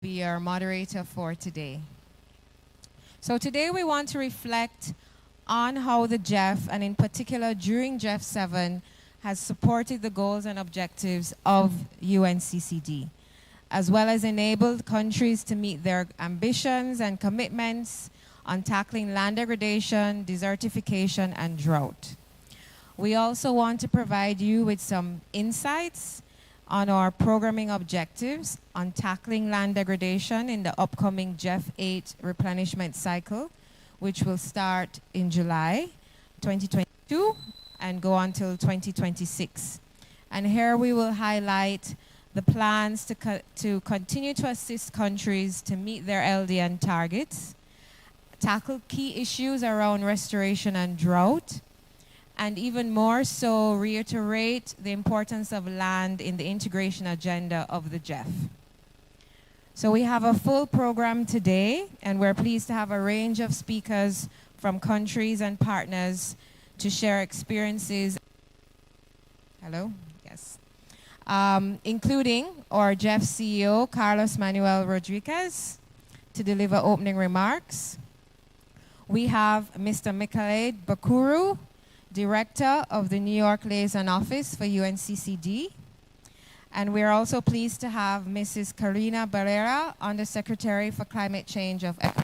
be your moderator for today. So today we want to reflect on how the GEF, and in particular during GEF 7, has supported the goals and objectives of UNCCD, as well as enabled countries to meet their ambitions and commitments on tackling land degradation, desertification, and drought. We also want to provide you with some insights on our programming objectives on tackling land degradation in the upcoming GEF 8 replenishment cycle, which will start in July 2022 and go until 2026. And here we will highlight the plans to continue to assist countries to meet their LDN targets, tackle key issues around restoration and drought, and even more so reiterate the importance of land in the integration agenda of the GEF. So we have a full program today, and we're pleased to have a range of speakers from countries and partners to share experiences. Hello? Yes. Including our GEF CEO, Carlos Manuel Rodriguez, to deliver opening remarks. We have Mr. Michael Bakuru, Director of the New York Liaison Office for UNCCD. And we're also pleased to have Mrs. Karina Barrera, Undersecretary for Climate Change of ECHO.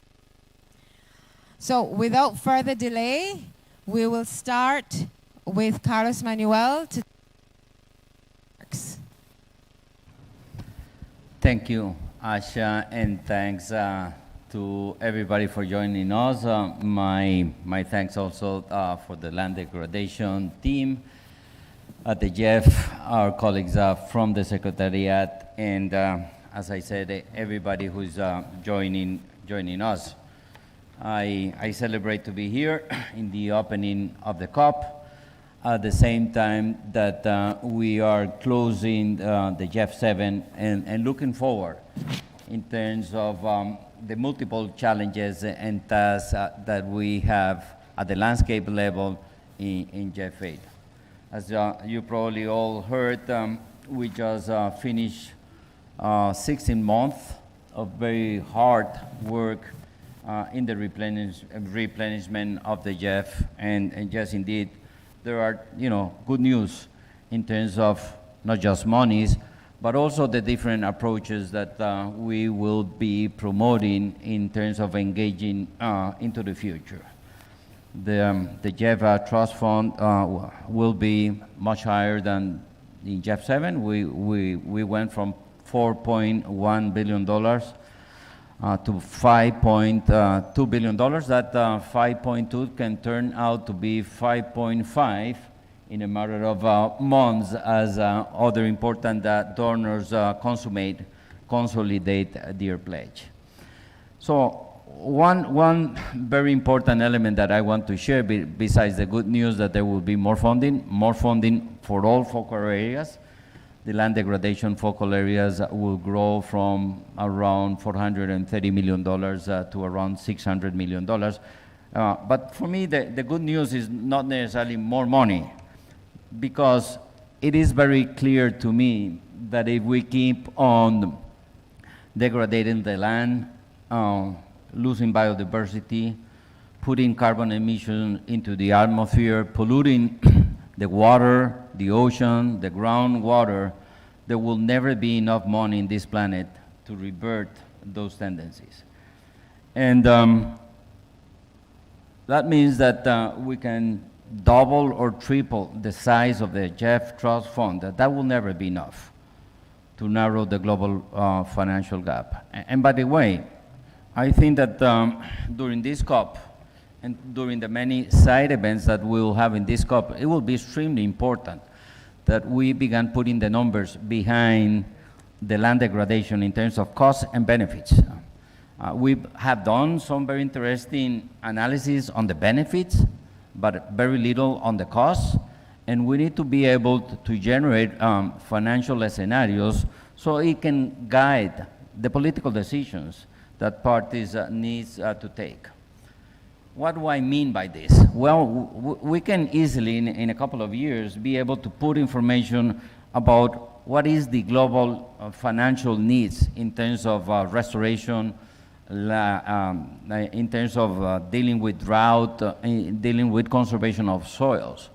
So without further delay, we will start with Carlos Manuel to Thank you, Asha, and thanks to everybody for joining us. My thanks also for the land degradation team at the GEF, our colleagues from the Secretariat, and as I said, everybody who's joining us. I celebrate to be here in the opening of the COP at the same time that we are closing the GEF 7 and looking forward in terms of the multiple challenges and tasks that we have at the landscape level in GEF 8. As you probably all heard, we just finished 16 months of very hard work in the replenishment of the GEF, and yes, indeed, there are good news in terms of not just monies, but also the different approaches that we will be promoting in terms of engaging into the future. The GEF Trust Fund will be much higher than in GEF 7. We went from $4.1 billion to $5.2 billion. That 5.2 can turn out to be 5.5 in a matter of months as other important donors consolidate their pledge. So one very important element that I want to share, besides the good news that there will be more funding for all focal areas. The land degradation focal areas will grow from around $430 million to around $600 million. But for me, the good news is not necessarily more money, because it is very clear to me that if we keep on degrading the land, losing biodiversity, putting carbon emissions into the atmosphere, polluting the water, the ocean, the groundwater, there will never be enough money in this planet to revert those tendencies. And that means that we can double or triple the size of the GEF Trust Fund. That will never be enough to narrow the global financial gap. And by the way, I think that during this COP, and during the many side events that we'll have in this COP, it will be extremely important that we began putting the numbers behind the land degradation in terms of costs and benefits. We have done some very interesting analysis on the benefits, but very little on the costs, and we need to be able to generate financial scenarios so it can guide the political decisions that parties needs to take. What do I mean by this? Well, we can easily, in a couple of years, be able to put information about what is the global financial needs in terms of restoration, in terms of dealing with drought, dealing with conservation of soils.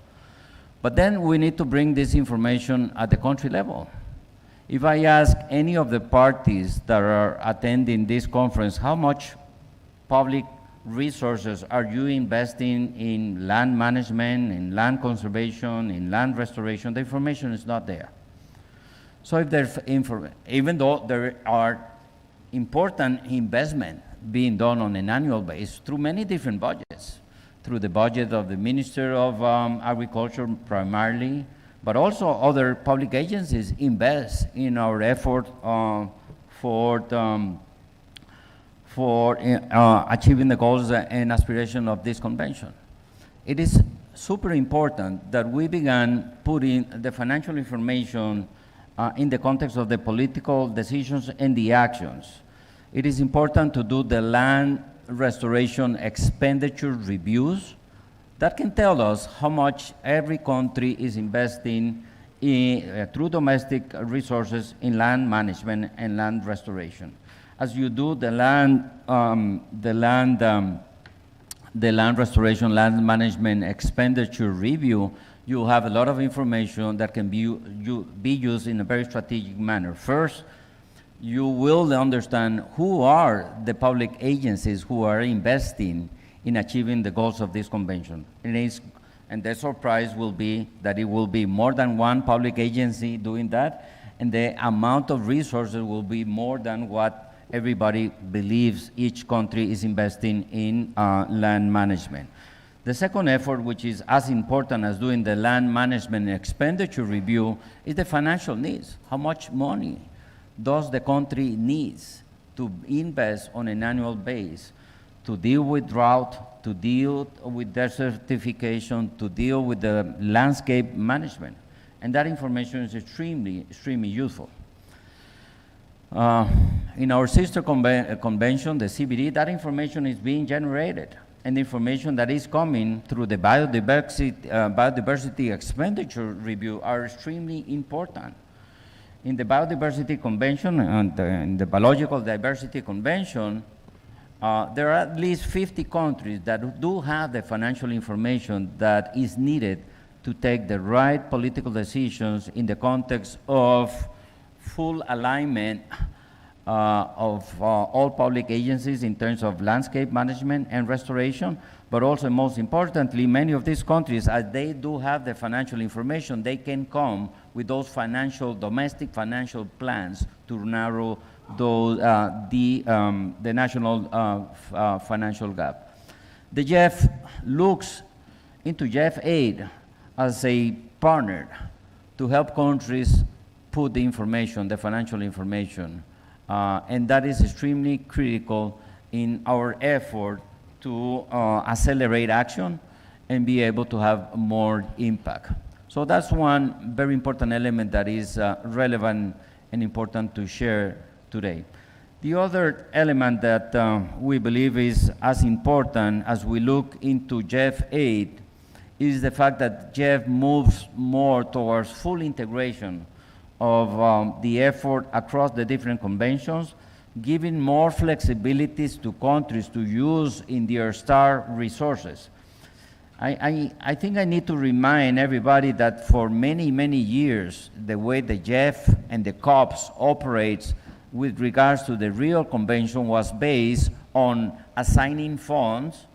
But then we need to bring this information at the country level. If I ask any of the parties that are attending this conference, how much public resources are you investing in land management, in land conservation, in land restoration, the information is not there. So if there's even though there are important investment being done on an annual basis through many different budgets, through the budget of the Minister of Agriculture primarily, but also other public agencies invest in our effort for achieving the goals and aspirations of this convention. It is super important that we began putting the financial information in the context of the political decisions and the actions. It is important to do the land restoration expenditure reviews that can tell us how much every country is investing in, through domestic resources in land management and land restoration. As you do the land restoration, land management expenditure review, you have a lot of information that can be used in a very strategic manner. First, you will understand who are the public agencies who are investing in achieving the goals of this convention. And the surprise will be that it will be more than one public agency doing that, and the amount of resources will be more than what everybody believes each country is investing in land management. The second effort, which is as important as doing the land management expenditure review, is the financial needs. How much money does the country needs to invest on an annual basis to deal with drought, to deal with desertification, to deal with the landscape management? And that information is extremely, extremely useful. In our sister convention, the CBD, that information is being generated, and the information that is coming through the biodiversity expenditure review are extremely important. In the Biodiversity Convention and in the Biological Diversity Convention, there are at least 50 countries that do have the financial information that is needed to take the right political decisions in the context of full alignment of all public agencies in terms of landscape management and restoration, but also most importantly, many of these countries, as they do have the financial information, they can come with those domestic financial plans to narrow those, the national financial gap. The GEF looks into GEF aid as a partner to help countries put the information, the financial information, and that is extremely critical in our effort to accelerate action and be able to have more impact. So that's one very important element that is relevant and important to share today. The other element that we believe is as important as we look into GEF 8 is the fact that GEF moves more towards full integration of the effort across the different conventions, giving more flexibilities to countries to use in their star resources. I think I need to remind everybody that for many, many years, the way the GEF and the COPs operates with regards to the Rio Convention was based on assigning funds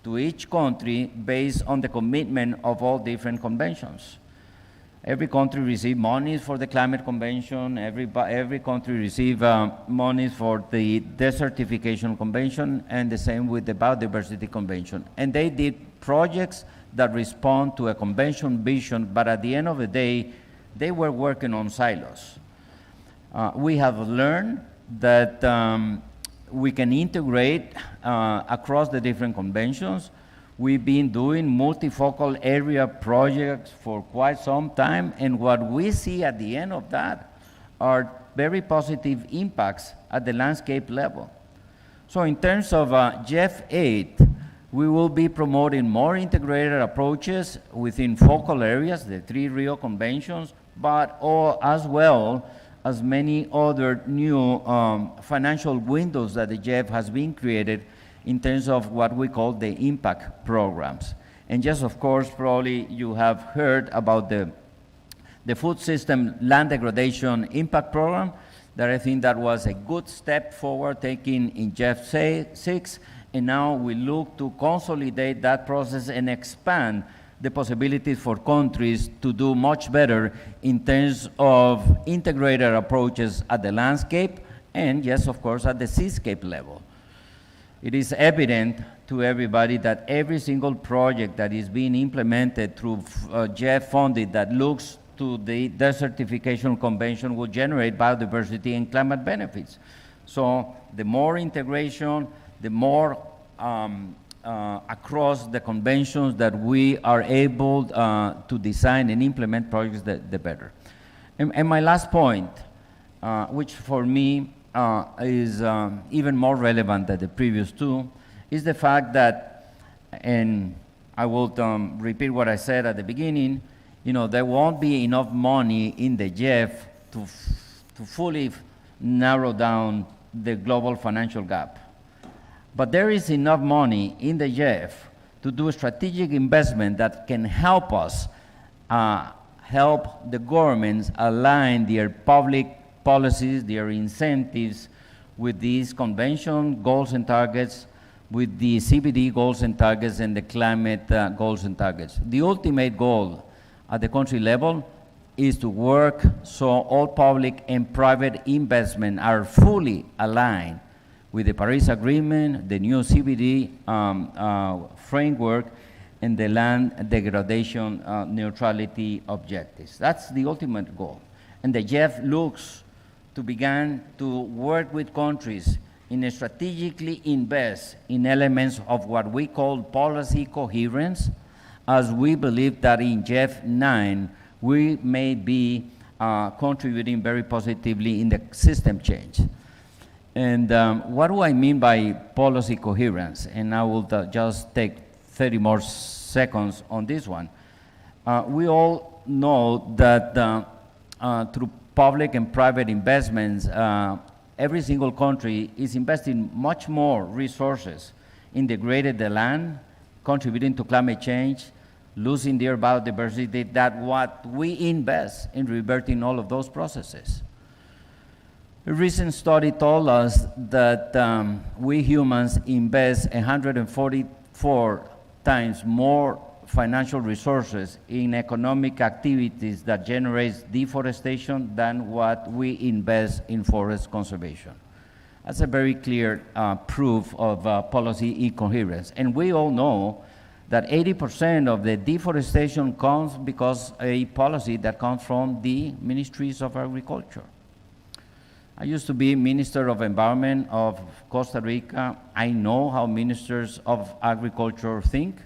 to each country based on the commitment of all different conventions. Every country received monies for the Climate Convention, every country received monies for the Desertification Convention, and the same with the Biodiversity Convention. And they did projects that respond to a convention vision, but at the end of the day, they were working on silos. We have learned that we can integrate across the different conventions. We've been doing multifocal area projects for quite some time, and what we see at the end of that are very positive impacts at the landscape level. So in terms of GEF 8, we will be promoting more integrated approaches within focal areas, the 3 Rio conventions, but as well as many other new financial windows that the GEF has been created in terms of what we call the impact programs. And just, of course, probably you have heard about the food system land degradation impact program, that I think that was a good step forward taken in GEF 6, and now we look to consolidate that process and expand the possibilities for countries to do much better in terms of integrated approaches at the landscape and, yes, of course, at the seascape level. It is evident to everybody that every single project that is being implemented through GEF funding that looks to the Desertification Convention will generate biodiversity and climate benefits. So the more integration, the more across the conventions that we are able to design and implement projects, the better. And my last point, which for me is even more relevant than the previous two, is the fact that, and I will repeat what I said at the beginning, you know, there won't be enough money in the GEF to fully narrow down the global financial gap. But there is enough money in the GEF to do strategic investment that can help us help the governments align their public policies, their incentives with these convention goals and targets, with the CBD goals and targets and the climate goals and targets. The ultimate goal at the country level is to work so all public and private investment are fully aligned with the Paris Agreement, the new CBD framework, and the land degradation neutrality objectives. That's the ultimate goal. And the GEF looks to begin to work with countries in strategically invest in elements of what we call policy coherence, as we believe that in GEF 9, we may be contributing very positively in the system change. And what do I mean by policy coherence? And I will just take 30 more seconds on this one. We all know that through public and private investments, every single country is investing much more resources in degrading the land, contributing to climate change, losing their biodiversity, than what we invest in reverting all of those processes. A recent study told us that we humans invest 144 times more financial resources in economic activities that generates deforestation than what we invest in forest conservation. That's a very clear proof of policy incoherence. And we all know that 80% of the deforestation comes because a policy that comes from the ministries of agriculture. I used to be Minister of Environment of Costa Rica. I know how ministers of agriculture think.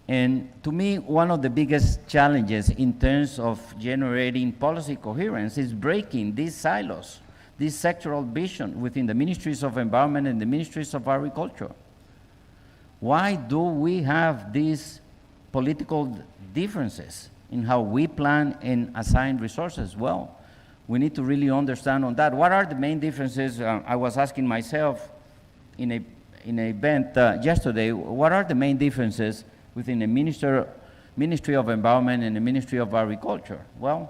And to me, one of the biggest challenges in terms of generating policy coherence is breaking these silos, this sectoral vision within the ministries of environment and the ministries of agriculture. Why do we have these political differences in how we plan and assign resources? Well, we need to really understand on that. What are the main differences? I was asking myself in an event yesterday, what are the main differences within the Ministry of Environment and the Ministry of Agriculture? Well,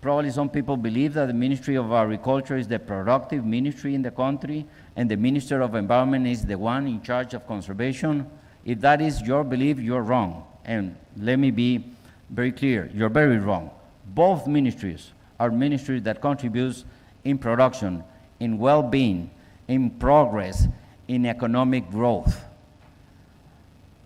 probably some people believe that the Ministry of Agriculture is the productive ministry in the country, and the Minister of Environment is the one in charge of conservation. If that is your belief, you're wrong. And let me be very clear, you're very wrong. Both ministries are ministries that contribute in production, in well-being, in progress, in economic growth.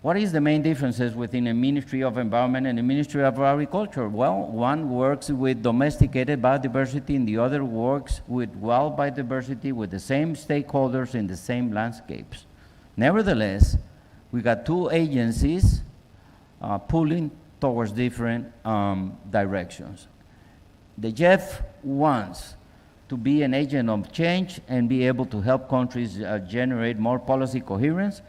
What is the main differences within the Ministry of Environment and the Ministry of Agriculture? Well, one works with domesticated biodiversity and the other works with wild biodiversity with the same stakeholders in the same landscapes. Nevertheless, we got two agencies pulling towards different directions. The GEF wants to be an agent of change and be able to help countries generate more policy coherence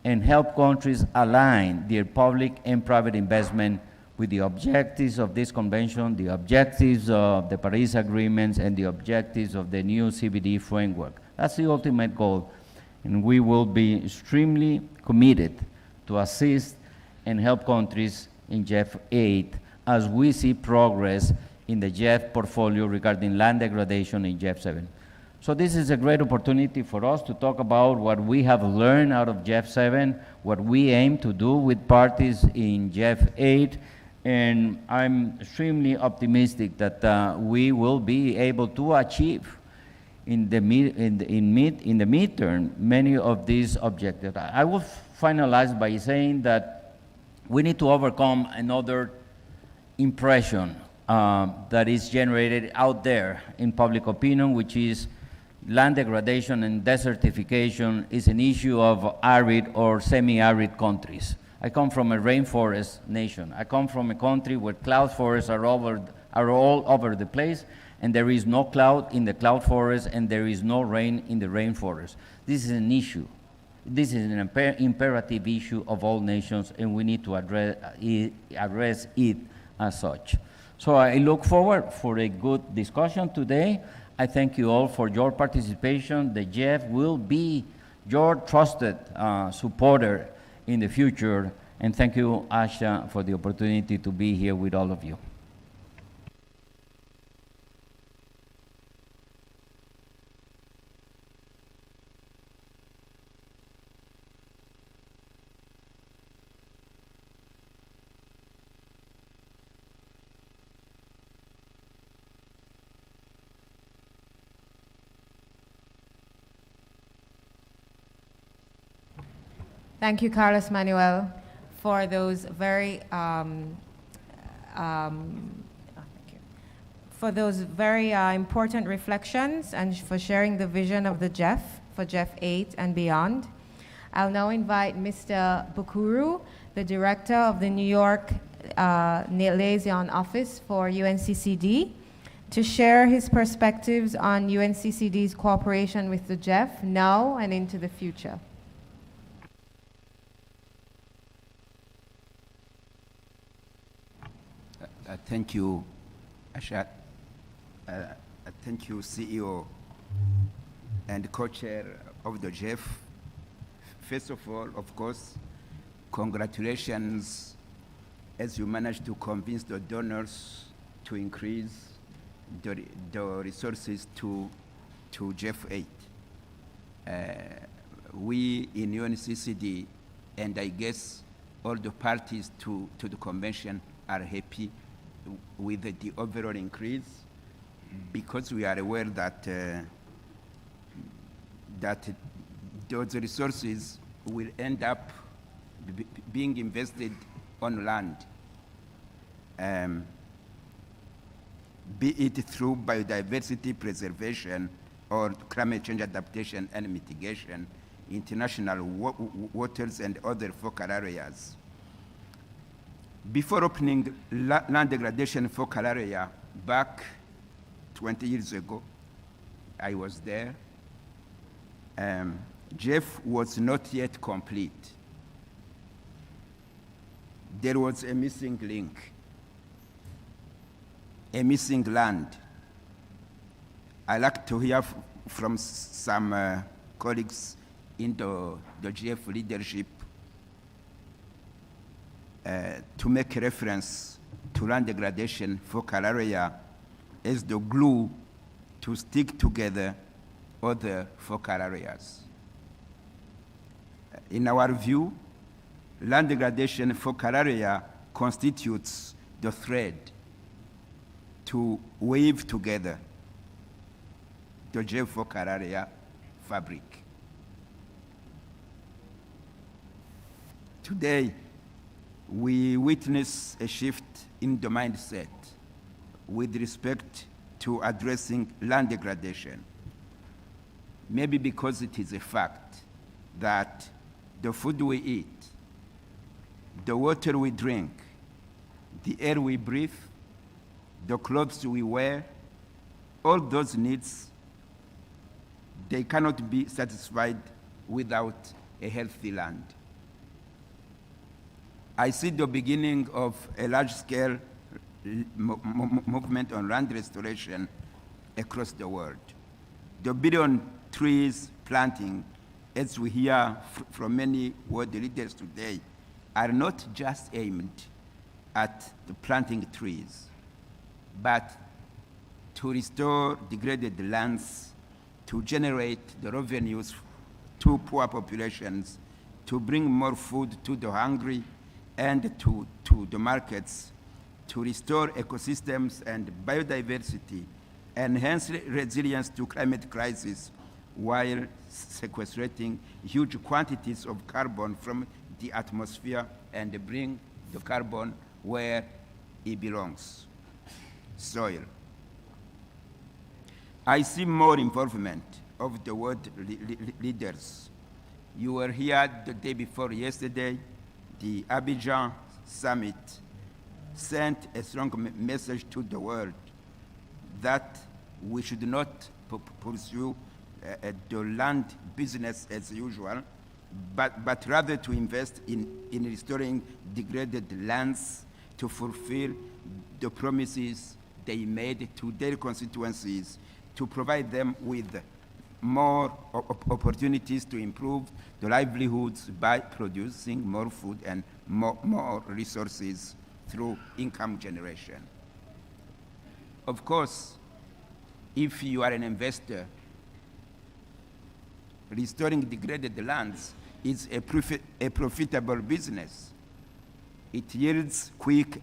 and help countries align their public and private investment with the objectives of this convention, the objectives of the Paris agreements, and the objectives of the new CBD framework. That's the ultimate goal, and we will be extremely committed to assist and help countries in GEF 8 as we see progress in the GEF portfolio regarding land degradation in GEF 7. So this is a great opportunity for us to talk about what we have learned out of GEF 7, what we aim to do with parties in GEF 8, and I'm extremely optimistic that we will be able to achieve in the midterm many of these objectives. I will finalize by saying that we need to overcome another impression that is generated out there in public opinion, which is land degradation and desertification is an issue of arid or semi-arid countries. I come from a rainforest nation. I come from a country where cloud forests are all over the place, and there is no cloud in the cloud forest, and there is no rain in the rainforest. This is an issue. This is an imperative issue of all nations, and we need to address it as such. So I look forward for a good discussion today. I thank you all for your participation. The GEF will be your trusted supporter in the future, and thank you, Asha, for the opportunity to be here with all of you. Thank you, Carlos Manuel, for those very important reflections and for sharing the vision of the GEF for GEF 8 and beyond. I'll now invite Mr. Bukuru, the director of the New York Liaison Office for UNCCD, to share his perspectives on UNCCD's cooperation with the GEF now and into the future. Thank you, Asha. Thank you, CEO and co-chair of the GEF. First of all, of course, congratulations as you managed to convince the donors to increase the resources to GEF 8. We in UNCCD, and I guess all the parties to the convention, are happy with the overall increase, because we are aware that that those resources will end up being invested on land, be it through biodiversity preservation or climate change adaptation and mitigation, international waters and other focal areas. Before opening land degradation focal area back 20 years ago, I was there. GEF was not yet complete. There was a missing link, a missing land. I'd like to hear from some colleagues in the GEF leadership to make reference to land degradation focal area as the glue to stick together other focal areas. In our view, land degradation focal area constitutes the thread to weave together the GEF focal area fabric. Today, we witness a shift in the mindset with respect to addressing land degradation. Maybe because it is a fact that the food we eat, the water we drink, the air we breathe, the clothes we wear, all those needs, they cannot be satisfied without a healthy land. I see the beginning of a large-scale movement on land restoration across the world. The billion trees planting, as we hear from many world leaders today, are not just aimed at the planting trees, but to restore degraded lands, to generate the revenues to poor populations, to bring more food to the hungry and to the markets, to restore ecosystems and biodiversity, enhance resilience to climate crisis, while sequestrating huge quantities of carbon from the atmosphere and bring the carbon where it belongs, soil. I see more involvement of the world leaders. You were here the day before yesterday. The Abidjan Summit sent a strong message to the world that we should not pursue the land business as usual, but rather to invest in restoring degraded lands to fulfill the promises they made to their constituencies, to provide them with more opportunities to improve the livelihoods by producing more food and more resources through income generation. Of course, if you are an investor, restoring degraded lands is a profitable business. It yields quick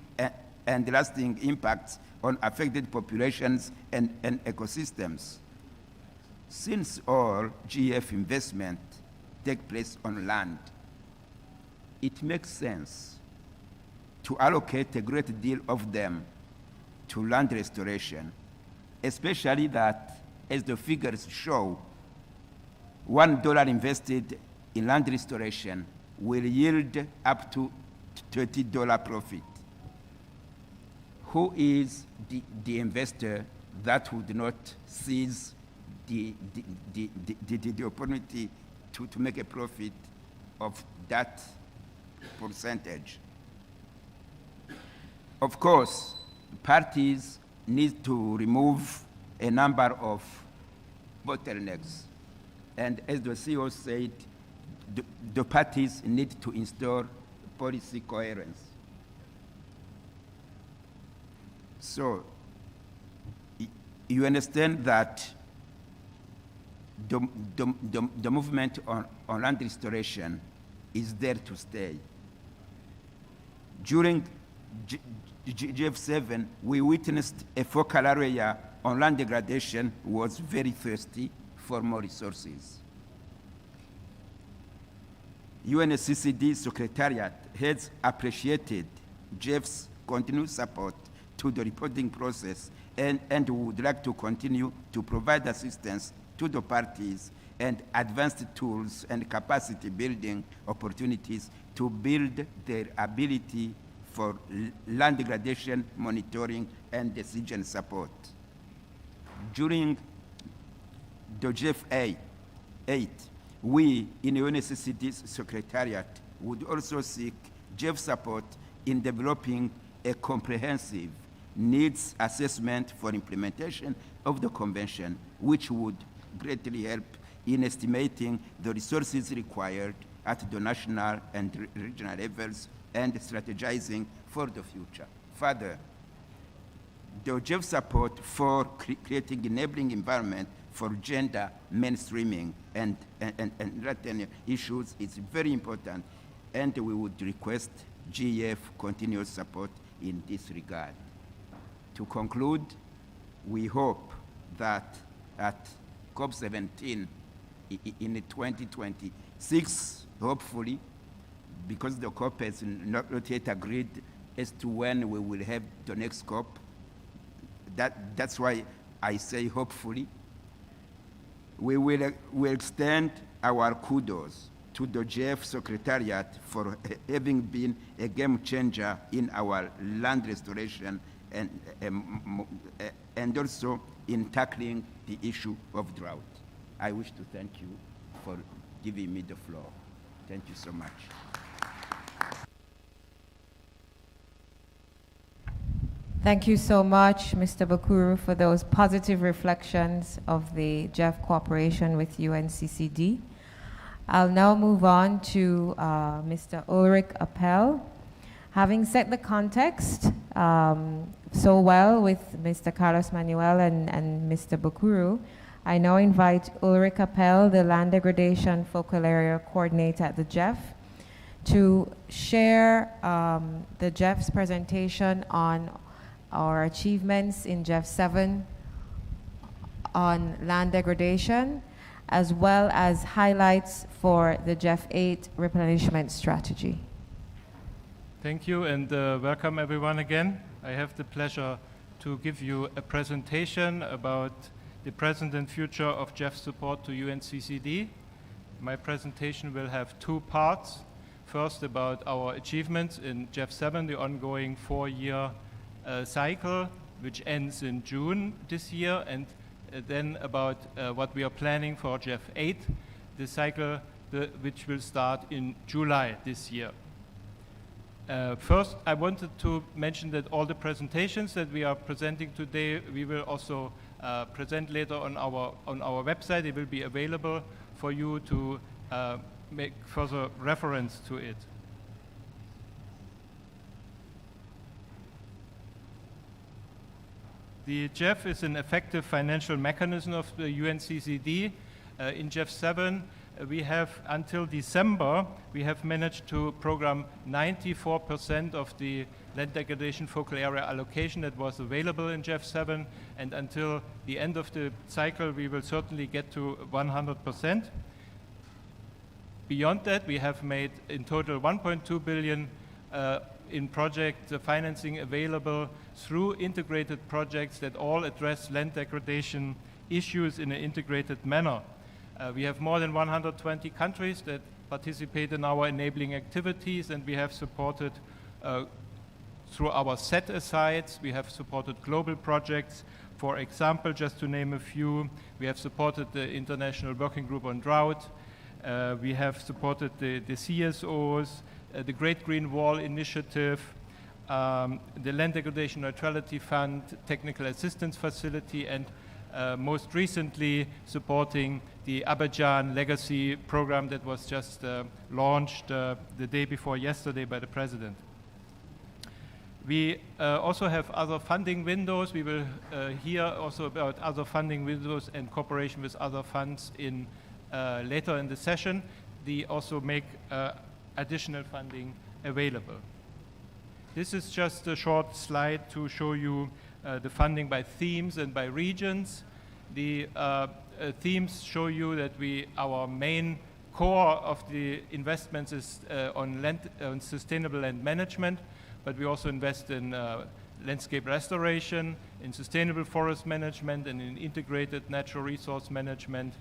and lasting impacts on affected populations and ecosystems. Since all GEF investment take place on land, it makes sense to allocate a great deal of them to land restoration, especially that, as the figures show, $1 invested in land restoration will yield up to $30 profit. Who is the investor that would not seize the opportunity to make a profit of that percentage? Of course, parties need to remove a number of bottlenecks. And as the CEO said, the parties need to install policy coherence. So you understand that the movement on land restoration is there to stay. During GEF7, we witnessed a focal area on land degradation was very thirsty for more resources. UNCCD Secretariat has appreciated GEF's continued support to the reporting process and would like to continue to provide assistance to the parties and advanced tools and capacity building opportunities to build their ability for land degradation monitoring and decision support. During the GEF 8, we in the UNCCD's Secretariat would also seek GEF support in developing a comprehensive needs assessment for implementation of the convention, which would greatly help in estimating the resources required at the national and regional levels and strategizing for the future. Further, the GEF support for creating enabling environment for gender mainstreaming and Latin issues is very important, and we would request GEF continuous support in this regard. To conclude, we hope that at COP17 in 2026, hopefully, because the COP has not yet agreed as to when we will have the next COP, that's why I say hopefully, we will extend our kudos to the GEF Secretariat for having been a game changer in our land restoration and also in tackling the issue of drought. I wish to thank you for giving me the floor. Thank you so much. Thank you so much, Mr. Bakuru, for those positive reflections of the GEF cooperation with UNCCD. I'll now move on to Mr. Ulrich Appel. Having set the context so well with Mr. Carlos Manuel and Mr. Bakuru, I now invite Ulrich Appel, the Land Degradation Focal Area Coordinator at the GEF, to share the GEF's presentation on our achievements in GEF 7 on land degradation, as well as highlights for the GEF 8 replenishment strategy. Thank you, and welcome everyone again. I have the pleasure to give you a presentation about the present and future of GEF support to UNCCD. My presentation will have two parts. First, about our achievements in GEF 7, the ongoing 4-year cycle, which ends in June this year, and then about what we are planning for GEF 8, the cycle which will start in July this year. First, I wanted to mention that all the presentations that we are presenting today, we will also present later on our website. It will be available for you to make further reference to it. The GEF is an effective financial mechanism of the UNCCD. In GEF 7, we have, until December, we have managed to program 94% of the land degradation focal area allocation that was available in GEF 7, and until the end of the cycle, we will certainly get to 100%. Beyond that, we have made in total 1.2 billion in project financing available through integrated projects that all address land degradation issues in an integrated manner. We have more than 120 countries that participate in our enabling activities, and we have supported through our set-asides, we have supported global projects. For example, just to name a few, we have supported the International Working Group on Drought, we have supported the CSOs, the Great Green Wall Initiative, the Land Degradation Neutrality Fund, Technical Assistance Facility, and most recently supporting the Abidjan Legacy Program that was just launched the day before yesterday by the President. We also have other funding windows. We will hear also about other funding windows and cooperation with other funds in later in the session. They also make additional funding available. This is just a short slide to show you the funding by themes and by regions. The themes show you that our main core of the investments is on sustainable land management, but we also invest in landscape restoration, in sustainable forest management, and in integrated natural resource management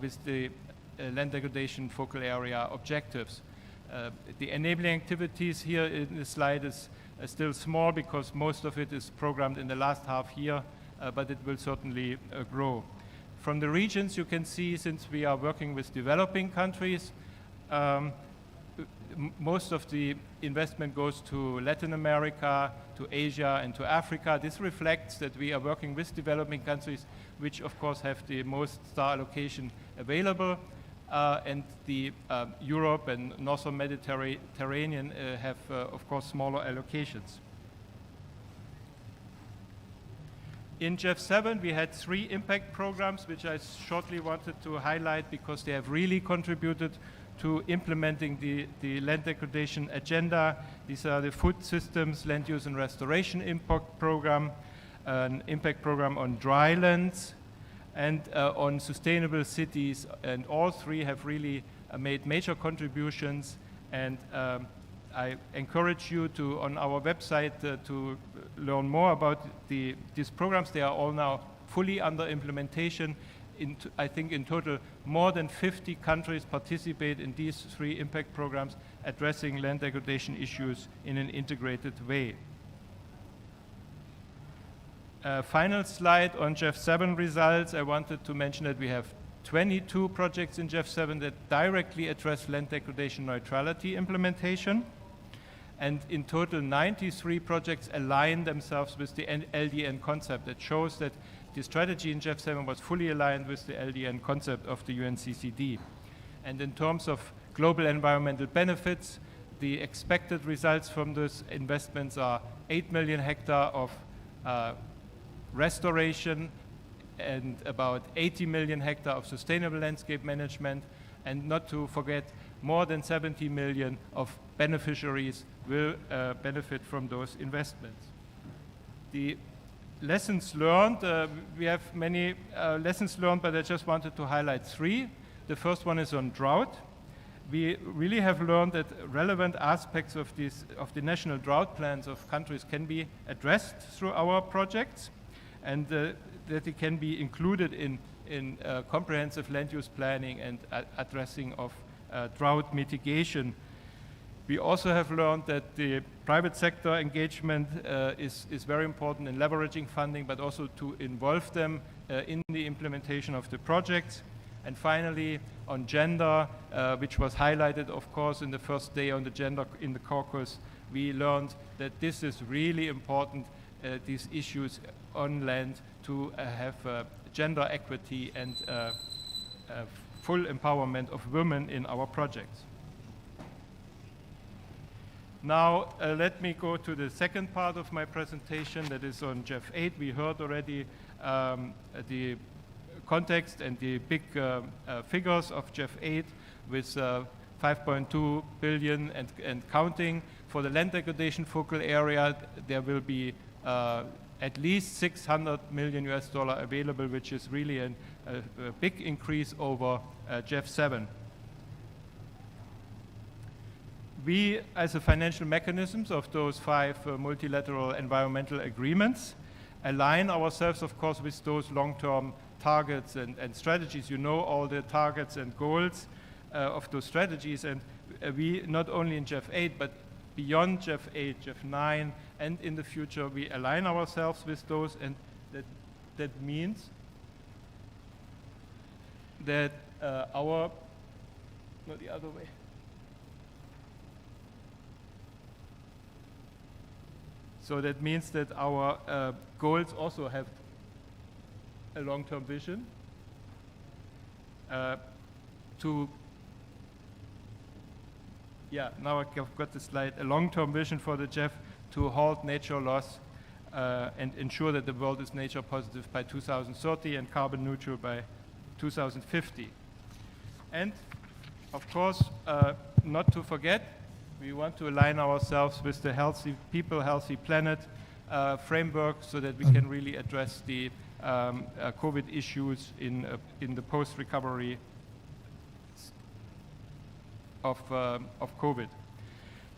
with the land degradation focal area objectives. The enabling activities here in the slide is still small because most of it is programmed in the last half year, but it will certainly grow. From the regions, you can see, since we are working with developing countries, most of the investment goes to Latin America, to Asia, and to Africa. This reflects that we are working with developing countries, which of course have the most star allocation available, and the Europe and Northern Mediterranean have, of course, smaller allocations. In GEF 7, we had 3 impact programs, which I shortly wanted to highlight because they have really contributed to implementing the land degradation agenda. These are the Food Systems, Land Use and Restoration Impact Program, an impact program on dry lands, and on sustainable cities. And all 3 have really made major contributions. And I encourage you to, on our website, to learn more about these programs. They are all now fully under implementation. I think in total, more than 50 countries participate in these 3 impact programs addressing land degradation issues in an integrated way. Final slide on GEF 7 results. I wanted to mention that we have 22 projects in GEF 7 that directly address land degradation neutrality implementation. And in total, 93 projects align themselves with the LDN concept. That shows that the strategy in GEF 7 was fully aligned with the LDN concept of the UNCCD. And in terms of global environmental benefits, the expected results from those investments are 8 million hectares of restoration and about 80 million hectares of sustainable landscape management, and not to forget, more than 70 million of beneficiaries will benefit from those investments. The lessons learned, we have many lessons learned, but I just wanted to highlight 3. The first one is on drought. We really have learned that relevant aspects of the national drought plans of countries can be addressed through our projects, and that it can be included in comprehensive land use planning and addressing of drought mitigation. We also have learned that the private sector engagement is very important in leveraging funding, but also to involve them in the implementation of the projects. And finally, on gender, which was highlighted, of course, in the first day on the gender in the caucus, we learned that this is really important, these issues on land, to have gender equity and full empowerment of women in our projects. Now, let me go to the second part of my presentation, that is on GEF 8. We heard already the context and the big figures of GEF 8 with 5.2 billion and counting. For the land degradation focal area, there will be at least $600 million available, which is really a big increase over GEF 7. We, as a financial mechanisms of those 5 multilateral environmental agreements, align ourselves, of course, with those long-term targets and strategies. You know all the targets and goals of those strategies, and we, not only in GEF 8, but beyond GEF 8, GEF 9, and in the future, we align ourselves with those, and that means that not the other way. So that means that our goals also have a long-term vision now I've got the slide, a long-term vision for the GEF to halt nature loss and ensure that the world is nature positive by 2030 and carbon neutral by 2050. And of course, not to forget, we want to align ourselves with the healthy people, healthy planet framework, so that we can really address the COVID issues in the post-recovery of COVID.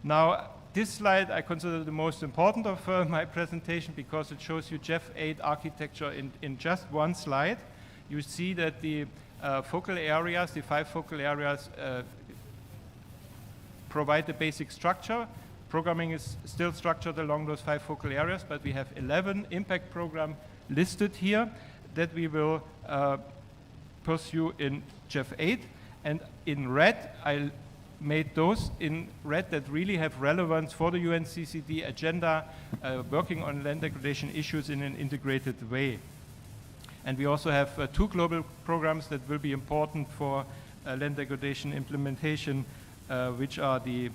Now, this slide I consider the most important of my presentation, because it shows you GEF 8 architecture in just one slide. You see that the focal areas, the 5 focal areas, provide the basic structure. Programming is still structured along those 5 focal areas, but we have 11 impact programs listed here that we will pursue in GEF 8. And in red, I made those in red that really have relevance for the UNCCD agenda, working on land degradation issues in an integrated way. And we also have 2 global programs that will be important for land degradation implementation, which are the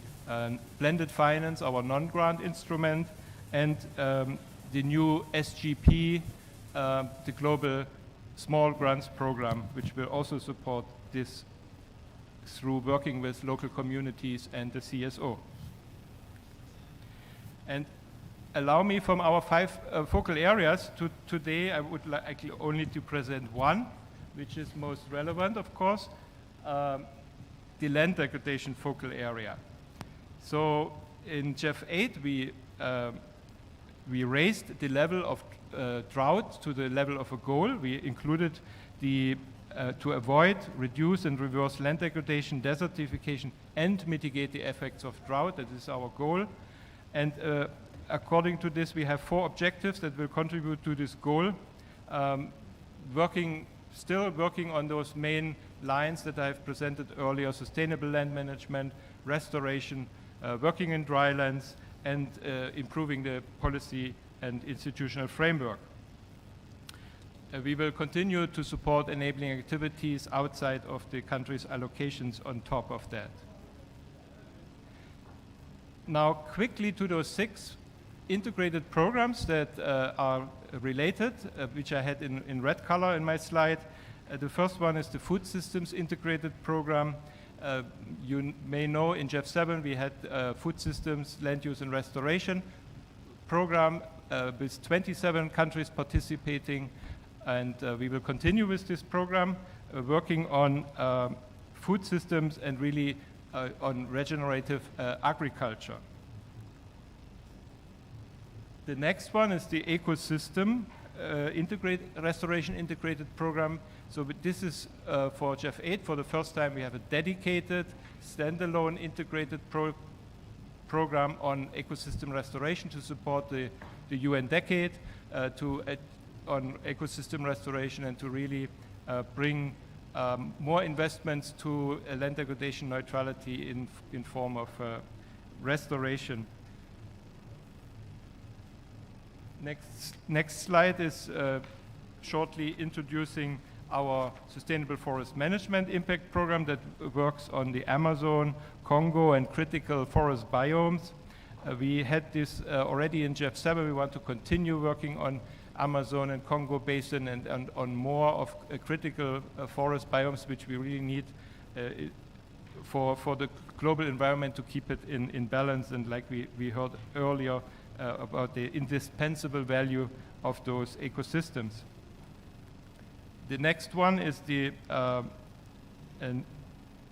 blended finance, our non-grant instrument, and the new SGP, the global small grants program, which will also support this through working with local communities and the CSO. And allow me, from our 5 focal areas, today I would like only to present one, which is most relevant, of course, the land degradation focal area. So in GEF 8, we raised the level of drought to the level of a goal. We included the to avoid, reduce, and reverse land degradation, desertification, and mitigate the effects of drought. That is our goal. And according to this, we have 4 objectives that will contribute to this goal. Still working on those main lines that I've presented earlier: sustainable land management, restoration, working in dry lands, and improving the policy and institutional framework. We will continue to support enabling activities outside of the country's allocations on top of that. Now, quickly to those 6 integrated programs that are related, which I had in red color in my slide. The first one is the Food Systems Integrated Program. You may know in GEF 7 we had Food Systems, Land Use and Restoration program with 27 countries participating, and we will continue with this program, working on food systems and really on regenerative agriculture. The next one is the Ecosystem Restoration Integrated Program. So this is for GEF 8. For the first time, we have a dedicated, standalone integrated program on ecosystem restoration to support the UN decade on ecosystem restoration and to really bring more investments to land degradation neutrality in form of restoration. Next slide is shortly introducing our Sustainable Forest Management Impact Program that works on the Amazon, Congo, and critical forest biomes. We had this already in GEF 7. We want to continue working on Amazon and Congo Basin and on more of critical forest biomes, which we really need for the global environment to keep it in balance, and like we heard earlier about the indispensable value of those ecosystems. The next one is the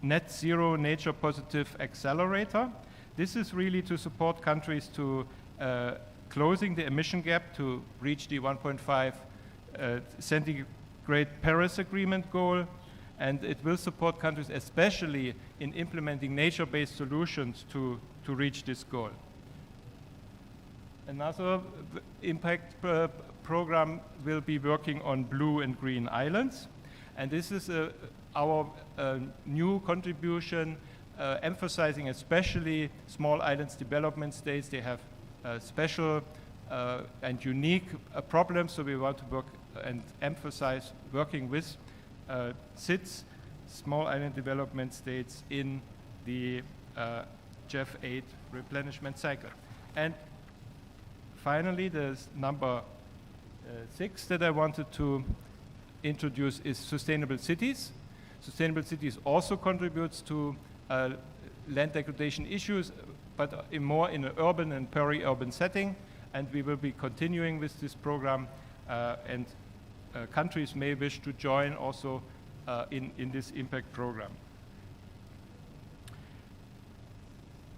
Net Zero Nature Positive Accelerator. This is really to support countries to closing the emission gap to reach the 1.5 centigrade Paris Agreement goal, and it will support countries especially in implementing nature-based solutions to reach this goal. Another impact program will be working on blue and green islands, and this is our new contribution emphasizing especially small islands development states. They have special and unique problems, so we want to work and emphasize working with SIDS, small island development states, in the GEF 8 replenishment cycle. And finally, there's number 6 that I wanted to introduce is sustainable cities. Sustainable cities also contributes to land degradation issues, but more in an urban and peri-urban setting, and we will be continuing with this program, and countries may wish to join also in this impact program.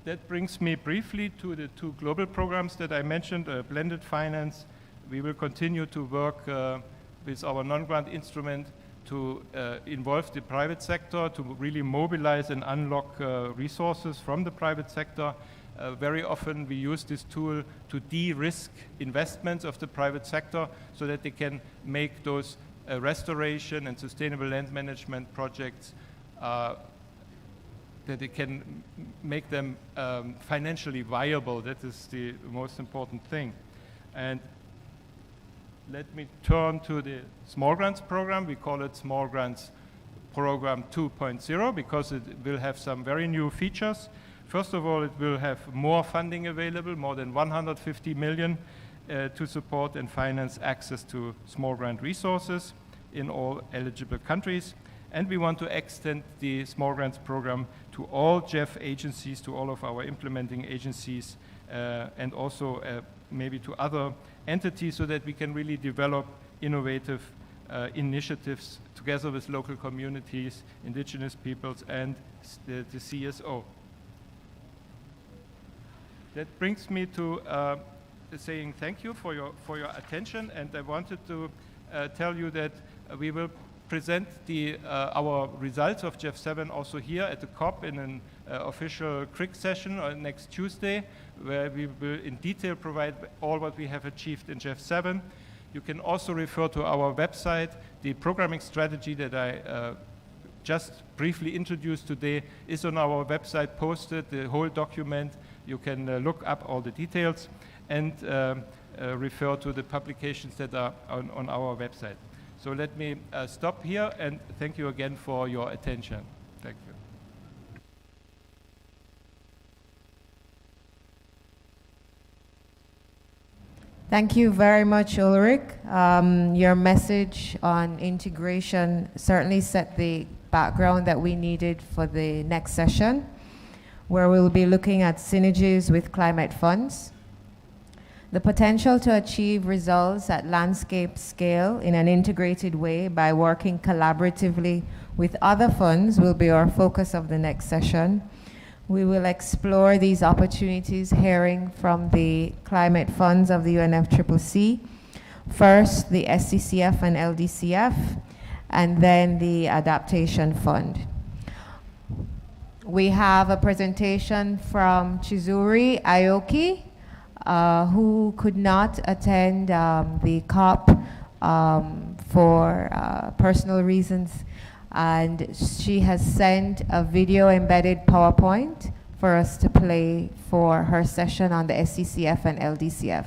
That brings me briefly to the 2 global programs that I mentioned, blended finance. We will continue to work with our non-grant instrument to involve the private sector, to really mobilize and unlock resources from the private sector. Very often we use this tool to de-risk investments of the private sector so that they can make those restoration and sustainable land management projects, that they can make them financially viable. That is the most important thing. And let me turn to the Small Grants Program. We call it Small Grants Program 2.0 because it will have some very new features. First of all, it will have more funding available, more than 150 million to support and finance access to small grant resources in all eligible countries. And we want to extend the Small Grants Program to all GEF agencies, to all of our implementing agencies, and also maybe to other entities, so that we can really develop innovative initiatives together with local communities, indigenous peoples, and the CSO. That brings me to saying thank you for your attention, and I wanted to tell you that we will present our results of GEF 7 also here at the COP in an official CRIC session on next Tuesday, where we will in detail provide all what we have achieved in GEF 7. You can also refer to our website, the programming strategy that I just briefly introduced today is on our website posted, the whole document. You can look up all the details and refer to the publications that are on our website. So let me stop here and thank you again for your attention. Thank you. Thank you very much, Ulrich. Your message on integration certainly set the background that we needed for the next session, where we'll be looking at synergies with climate funds. The potential to achieve results at landscape scale in an integrated way by working collaboratively with other funds will be our focus of the next session. We will explore these opportunities hearing from the climate funds of the UNFCCC, first the SCCF and LDCF, and then the Adaptation Fund. We have a presentation from Chizuri Aoki, who could not attend the COP for personal reasons, and she has sent a video embedded PowerPoint for us to play for her session on the SCCF and LDCF.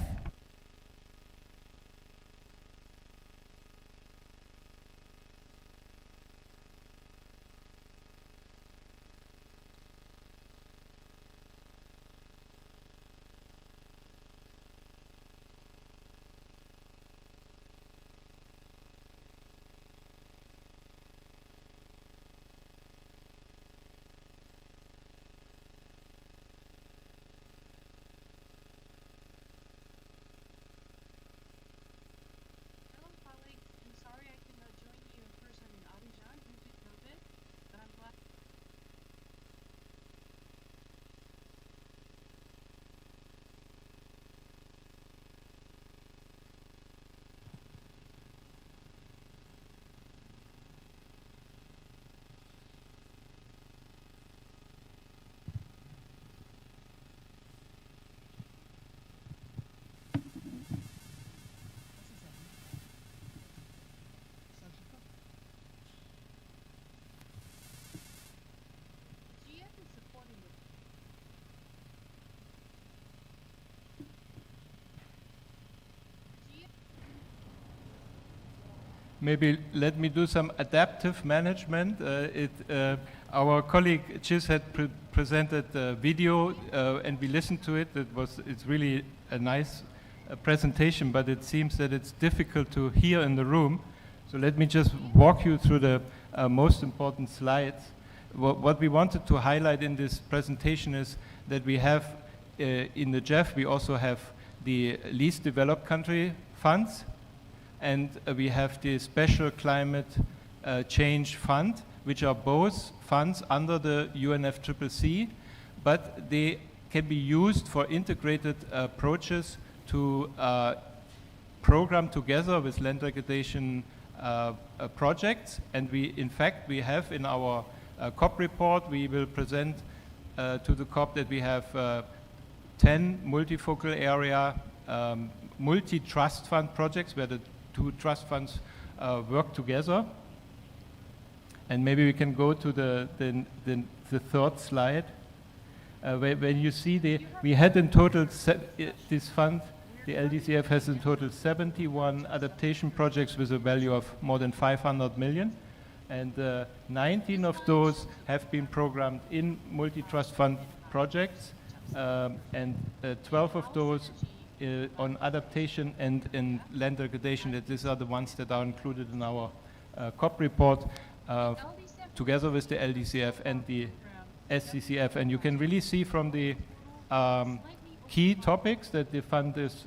Maybe let me do some adaptive management. Our colleague Chiz had presented a video and we listened to it. It's really a nice presentation, but it seems that it's difficult to hear in the room. So let me just walk you through the most important slides. What we wanted to highlight in this presentation is that we have in the GEF, we also have the least developed country funds, and we have the Special Climate Change Fund, which are both funds under the UNFCCC, but they can be used for integrated approaches to program together with land degradation projects. And in fact, we have in our COP report, we will present to the COP that we have 10 multifocal area multi-trust fund projects where the two trust funds work together. And maybe we can go to the third slide. When you see we had in total, this fund, the LDCF has in total 71 adaptation projects with a value of more than 500 million. And 19 of those have been programmed in multi-trust fund projects, and 12 of those on adaptation and in land degradation. That these are the ones that are included in our COP report, together with the LDCF and the SCCF. And you can really see from the key topics that the fund is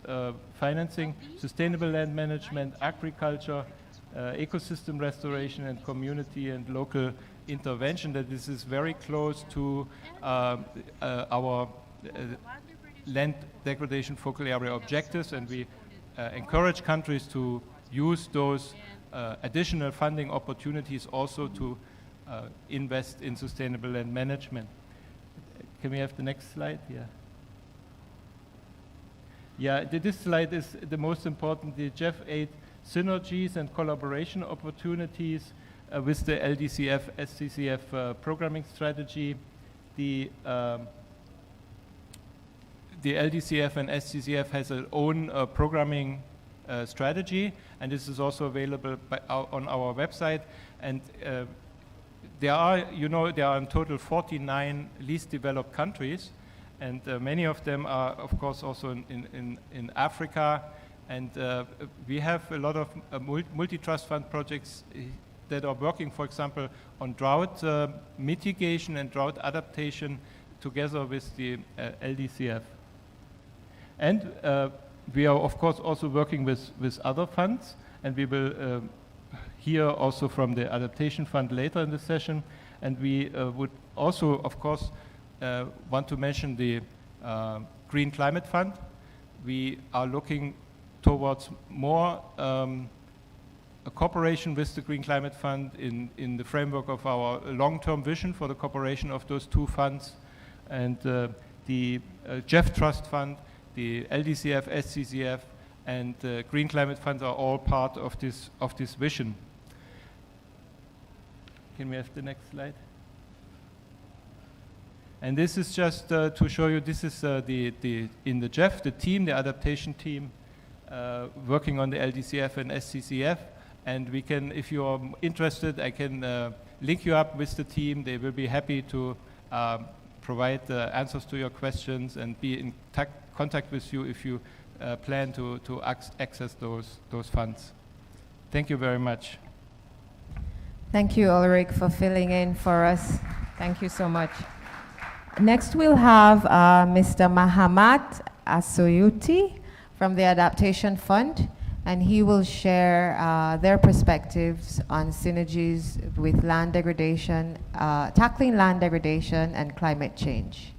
financing: sustainable land management, agriculture, ecosystem restoration, and community and local intervention. That this is very close to our land degradation focal area objectives, and we encourage countries to use those additional funding opportunities also to invest in sustainable land management. Can we have the next slide? Yeah, this slide is the most important. The GEF 8 synergies and collaboration opportunities. with the LDCF, SCCF programming strategy. The LDCF and SCCF has its own programming strategy, and this is also available on our website. And there are in total 49 least developed countries, and many of them are, of course, also in Africa. And we have a lot of multi-trust fund projects that are working, for example, on drought mitigation and drought adaptation together with the LDCF. And we are, of course, also working with other funds, and we will hear also from the Adaptation Fund later in the session. And we would also, of course, want to mention the Green Climate Fund. We are looking towards more a cooperation with the Green Climate Fund in the framework of our long-term vision for the cooperation of those two funds. And the GEF Trust Fund, the LDCF, SCCF, and the Green Climate Funds are all part of this vision. Can we have the next slide? And this is just to show you, this is in the GEF, the team, the adaptation team, working on the LDCF and SCCF. And we can, if you are interested, I can link you up with the team. They will be happy to provide answers to your questions and be in contact with you if you plan to access those funds. Thank you very much. Thank you, Ulrich, for filling in for us. Thank you so much. Next, we'll have Mr. Mahamat Asoyuti from the Adaptation Fund, and he will share their perspectives on synergies with land degradation, tackling land degradation and climate change.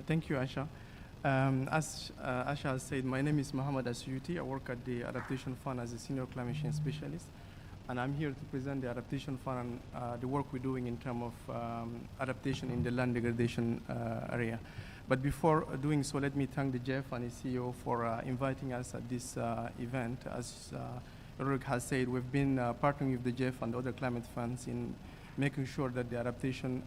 Thank you, Asha. As Asha has said, my name is Muhammad Asyuti. I work at the Adaptation Fund as a senior climate change specialist, and I'm here to present the Adaptation Fund and the work we're doing in terms of adaptation in the land degradation area. But before doing so, let me thank the GEF and its CEO for inviting us at this event. As Ulrich has said, we've been partnering with the GEF and the other climate funds in making sure that the adaptation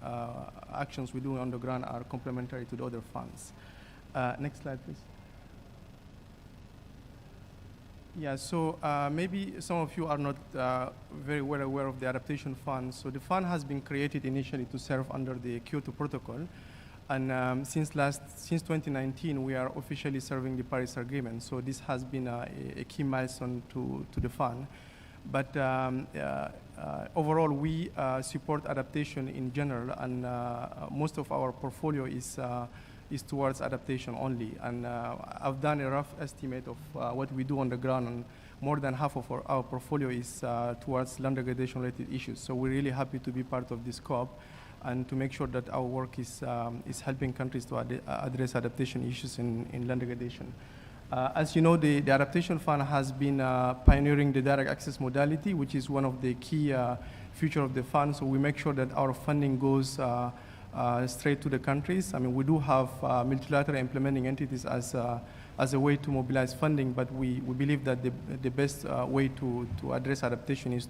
actions we do on the ground are complementary to the other funds. Next slide, please. Yeah, so maybe some of you are not very well aware of the Adaptation Fund. So the fund has been created initially to serve under the Kyoto Protocol. And since 2019, we are officially serving the Paris Agreement. So this has been a key milestone to the fund. But overall, we support adaptation in general, and most of our portfolio is towards adaptation only. And I've done a rough estimate of what we do on the ground, and more than half of our portfolio is towards land degradation-related issues. So we're really happy to be part of this COP and to make sure that our work is helping countries to address adaptation issues in land degradation. As you know, the Adaptation Fund has been pioneering the direct access modality, which is one of the key features of the fund. So we make sure that our funding goes straight to the countries. I mean, we do have multilateral implementing entities as a way to mobilize funding, but we believe that the best way to address adaptation is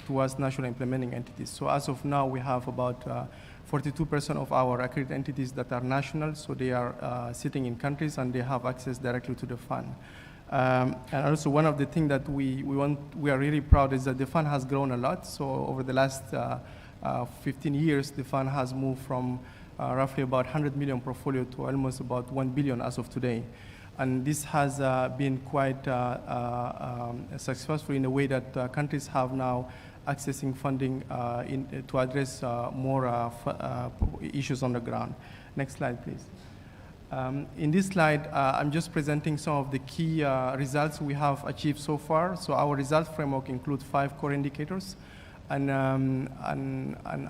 towards national implementing entities. So as of now, we have about 42% of our accredited entities that are national, so they are sitting in countries and they have access directly to the fund. And also one of the things that we are really proud is that the fund has grown a lot. So over the last 15 years, the fund has moved from roughly about 100 million portfolio to almost about 1 billion as of today. And this has been quite successful in a way that countries have now accessing funding to address more issues on the ground. Next slide, please. In this slide, I'm just presenting some of the key results we have achieved so far. So our results framework includes 5 core indicators. And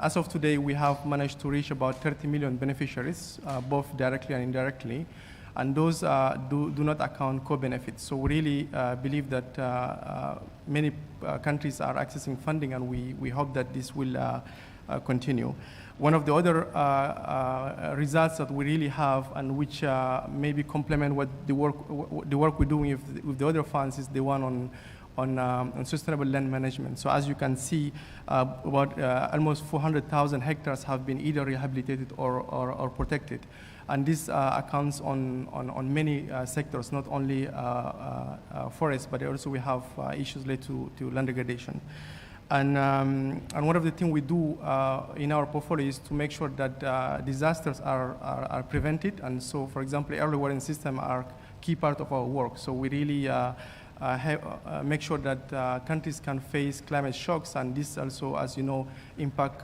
as of today, we have managed to reach about 30 million beneficiaries, both directly and indirectly. And those do not account co-benefits. So we really believe that many countries are accessing funding, and we hope that this will continue. One of the other results that we really have, and which maybe complement what the work we're doing with the other funds, is the one on sustainable land management. So as you can see, about almost 400,000 hectares have been either rehabilitated or protected. And this accounts on many sectors, not only forests, but also we have issues related to land degradation. And one of the things we do in our portfolio is to make sure that disasters are prevented. And so, for example, early warning systems are key part of our work. So we really make sure that countries can face climate shocks, and this also, as you know, impact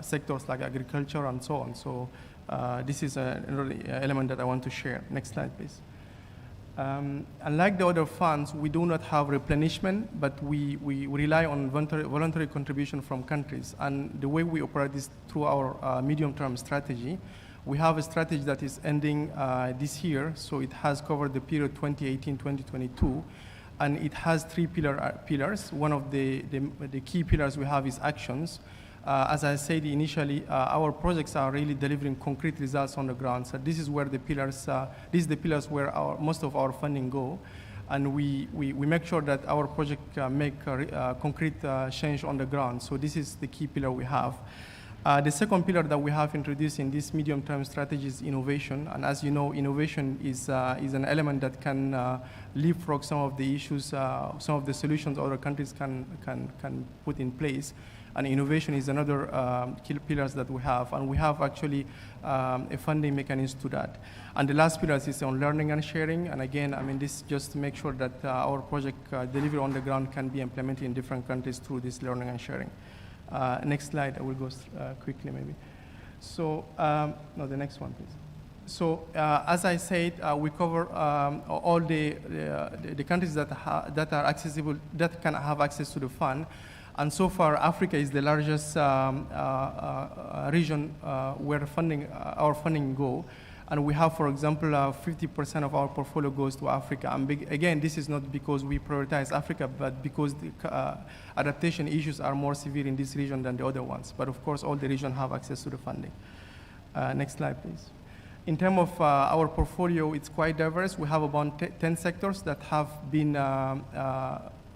sectors like agriculture and so on. So this is another element that I want to share. Next slide, please. Unlike the other funds, we do not have replenishment, but we rely on voluntary contribution from countries. And the way we operate is through our medium-term strategy. We have a strategy that is ending this year, so it has covered the period 2018-2022, and it has three pillars. One of the key pillars we have is actions. As I said initially, our projects are really delivering concrete results on the ground. So this is where the pillars, these are the pillars where most of our funding go. And we make sure that our project make concrete change on the ground. So this is the key pillar we have. The second pillar that we have introduced in this medium-term strategy is innovation. And as you know, innovation is an element that can leapfrog some of the issues, some of the solutions other countries can put in place. And innovation is another key pillars that we have. And we have actually a funding mechanism to that. And the last pillar is on learning and sharing. And again, I mean, this just to make sure that our project delivery on the ground can be implemented in different countries through this learning and sharing. Next slide, I will go quickly maybe. So, no, the next one, please. So, as I said, we cover all the countries that are accessible, that can have access to the fund. And so far, Africa is the largest region where our funding go. And we have, for example, 50% of our portfolio goes to Africa. And again, this is not because we prioritize Africa, but because the adaptation issues are more severe in this region than the other ones. But of course, all the regions have access to the funding. Next slide, please. In terms of our portfolio, it's quite diverse. We have about 10 sectors that have been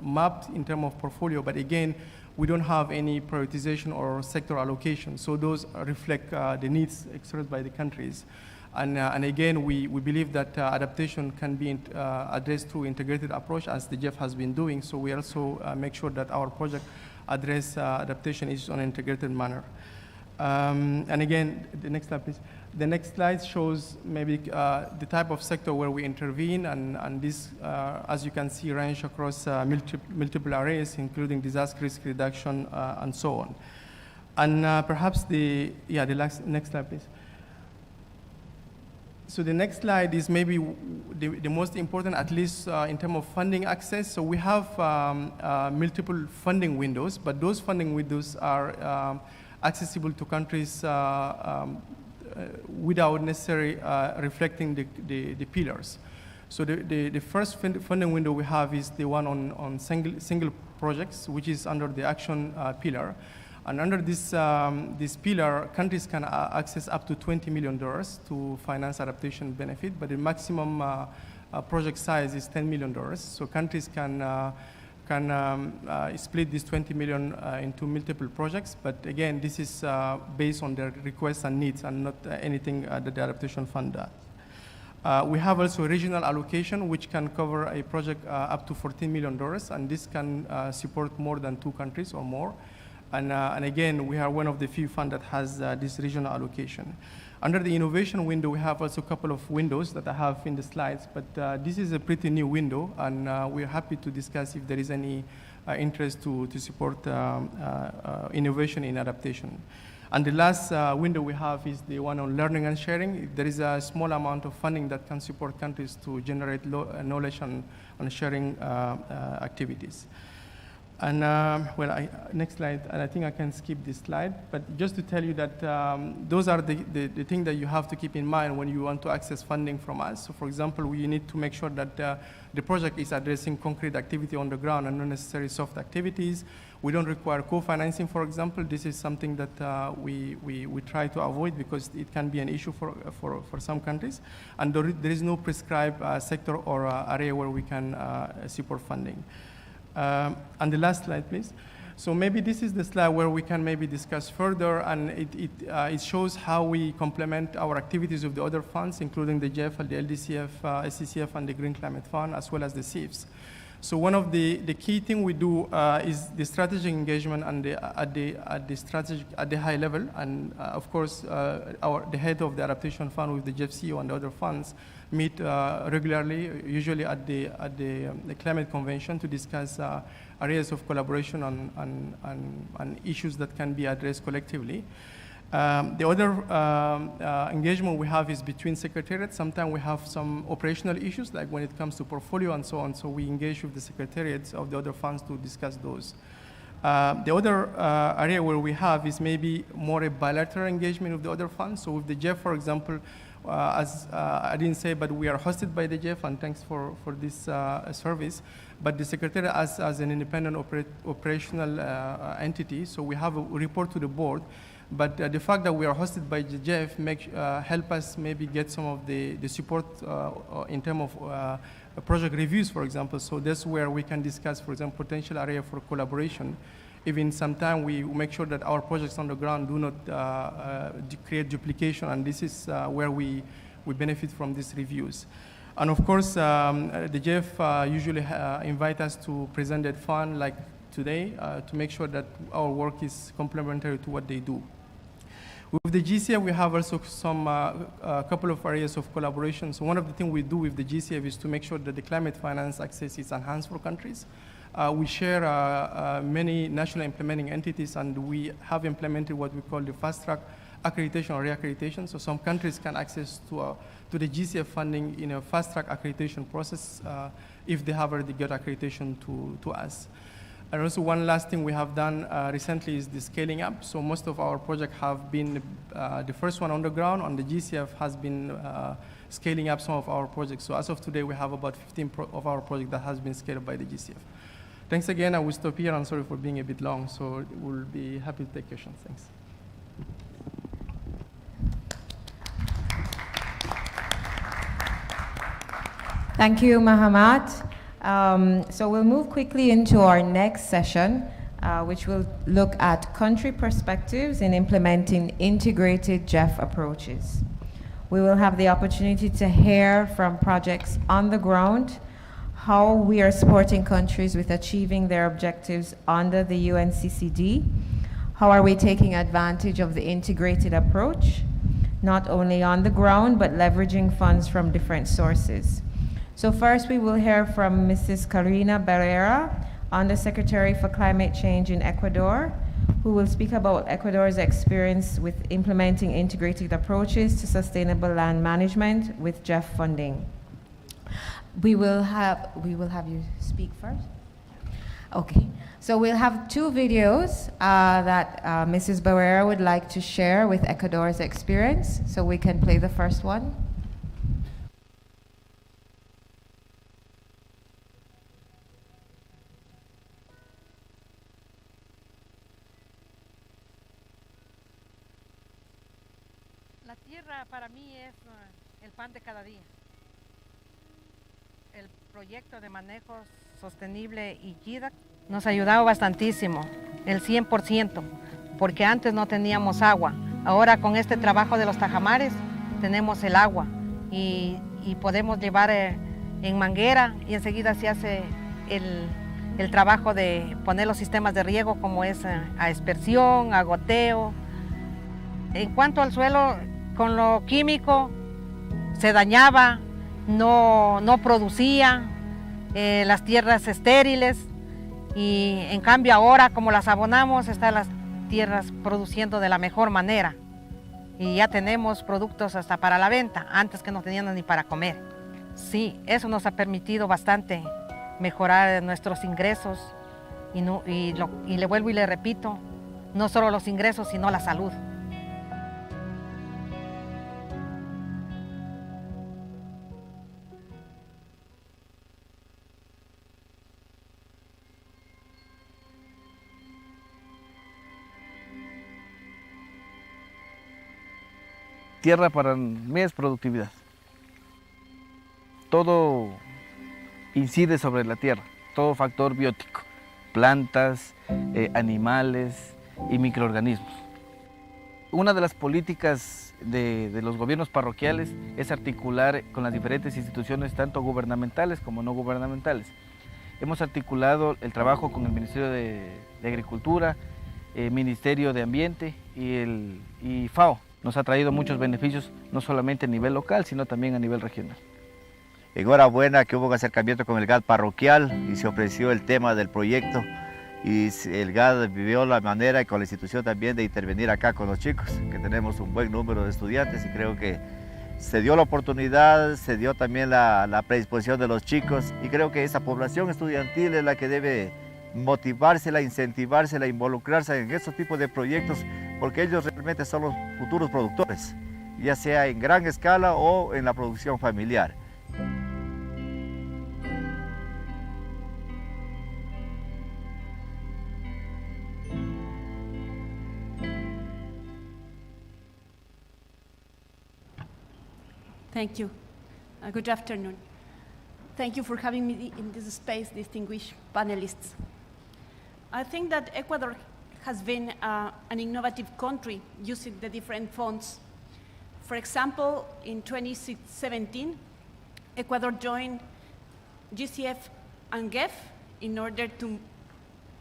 mapped in terms of portfolio, but again, we don't have any prioritization or sector allocation. So those reflect the needs expressed by the countries. And again, we believe that adaptation can be addressed through integrated approach, as the GEF has been doing. So we also make sure that our project address adaptation issues on an integrated manner. And again, the next slide, please. The next slide shows maybe the type of sector where we intervene, and this, as you can see, range across multiple areas, including disaster risk reduction and so on. And perhaps next slide, please. So the next slide is maybe the most important, at least in terms of funding access. So we have multiple funding windows, but those funding windows are accessible to countries without necessarily reflecting the pillars. So the first funding window we have is the one on single projects, which is under the action pillar. And under this pillar, countries can access up to $20 million to finance adaptation benefit, but the maximum project size is $10 million. So countries can split this 20 million into multiple projects, but again, this is based on their requests and needs and not anything that the Adaptation Fund does. We have also a regional allocation, which can cover a project up to $14 million, and this can support more than 2 countries or more. And again, we are one of the few funds that has this regional allocation. Under the innovation window, we have also a couple of windows that I have in the slides, but this is a pretty new window, and we're happy to discuss if there is any interest to support innovation in adaptation. And the last window we have is the one on learning and sharing. There is a small amount of funding that can support countries to generate knowledge and sharing activities. And next slide, and I think I can skip this slide, but just to tell you that those are the things that you have to keep in mind when you want to access funding from us. So for example, we need to make sure that the project is addressing concrete activity on the ground and not necessarily soft activities. We don't require co-financing, for example. This is something that we try to avoid because it can be an issue for some countries. And there is no prescribed sector or area where we can support funding. And the last slide, please. So maybe this is the slide where we can maybe discuss further, and it shows how we complement our activities with the other funds, including the GEF, the LDCF, SCCF, and the Green Climate Fund, as well as the CIFs. So one of the key thing we do is the strategic engagement and at the high level, and of course the head of the Adaptation Fund with the GEF CEO and the other funds meet regularly, usually at the climate convention, to discuss areas of collaboration on issues that can be addressed collectively. The other engagement we have is between secretariats. Sometimes we have some operational issues, like when it comes to portfolio and so on, so we engage with the secretariats of the other funds to discuss those. The other area where we have is maybe more a bilateral engagement with the other funds. So with the GEF, for example, as I didn't say, but we are hosted by the GEF, and thanks for this service. But the Secretariat as an independent operational entity, so we have a report to the board. But the fact that we are hosted by the GEF help us maybe get some of the support in terms of project reviews, for example. So that's where we can discuss, for example, potential area for collaboration. Even sometimes we make sure that our projects on the ground do not create duplication, and this is where we benefit from these reviews. And of course, the GEF usually invite us to present that fund like today to make sure that our work is complementary to what they do. With the GCF, we have also some couple of areas of collaboration. So one of the things we do with the GCF is to make sure that the climate finance access is enhanced for countries. We share many national implementing entities, and we have implemented what we call the fast-track accreditation or reaccreditation. So some countries can access to the GCF funding in a fast-track accreditation process if they have already got accreditation to us. And also one last thing we have done recently is the scaling up. So most of our projects have been the first one on the ground, and the GCF has been scaling up some of our projects. So as of today, we have about 15 of our projects that has been scaled by the GCF. Thanks again. I will stop here. I'm sorry for being a bit long, so we'll be happy to take questions. Thanks. Thank you, Mahamat. So we'll move quickly into our next session, which will look at country perspectives in implementing integrated GEF approaches. We will have the opportunity to hear from projects on the ground, how we are supporting countries with achieving their objectives under the UNCCD, how are we taking advantage of the integrated approach, not only on the ground, but leveraging funds from different sources. So first we will hear from Mrs. Karina Barrera, Undersecretary for Climate Change in Ecuador, who will speak about Ecuador's experience with implementing integrated approaches to sustainable land management with GEF funding. We will have you speak first. Okay, so we'll have two videos that Mrs. Barrera would like to share with Ecuador's experience. So we can play the first one. La tierra para mí es el pan de cada día. El proyecto de manejo sostenible y GIDAC nos ha ayudado bastantísimo, el 100%, porque antes no teníamos agua. Ahora con este trabajo de los tajamares tenemos el agua y podemos llevar en manguera y enseguida se hace el trabajo de poner los sistemas de riego como es a aspersión, a goteo. En cuanto al suelo, con lo químico se dañaba, no producía, las tierras estériles, y en cambio ahora como las abonamos están las tierras produciendo de la mejor manera y ya tenemos productos hasta para la venta, antes que no tenían ni para comer. Sí, eso nos ha permitido bastante mejorar nuestros ingresos y le vuelvo y le repito, no solo los ingresos sino la salud. Tierra para mí es productividad. Todo incide sobre la tierra, todo factor biótico. plantas, animales y microorganismos. Una de las políticas de los gobiernos parroquiales es articular con las diferentes instituciones, tanto gubernamentales como no gubernamentales. Hemos articulado el trabajo con el Ministerio de Agricultura, Ministerio de Ambiente y FAO. Nos ha traído muchos beneficios, no solamente a nivel local, sino también a nivel regional. Enhorabuena que hubo un acercamiento con el GAD parroquial y se ofreció el tema del proyecto y el GAD vivió la manera y con la institución también de intervenir acá con los chicos, que tenemos un buen número de estudiantes y creo que se dio la oportunidad, se dio también la predisposición de los chicos y creo que esa población estudiantil es la que debe motivársela, incentivársela, involucrarse en estos tipos de proyectos porque ellos realmente son los futuros productores, ya sea en gran escala o en la producción familiar. Thank you. Good afternoon. Thank you for having me in this space, distinguished panelists. I think that Ecuador has been an innovative country using the different funds. For example, in 2017, Ecuador joined GCF and GEF in order to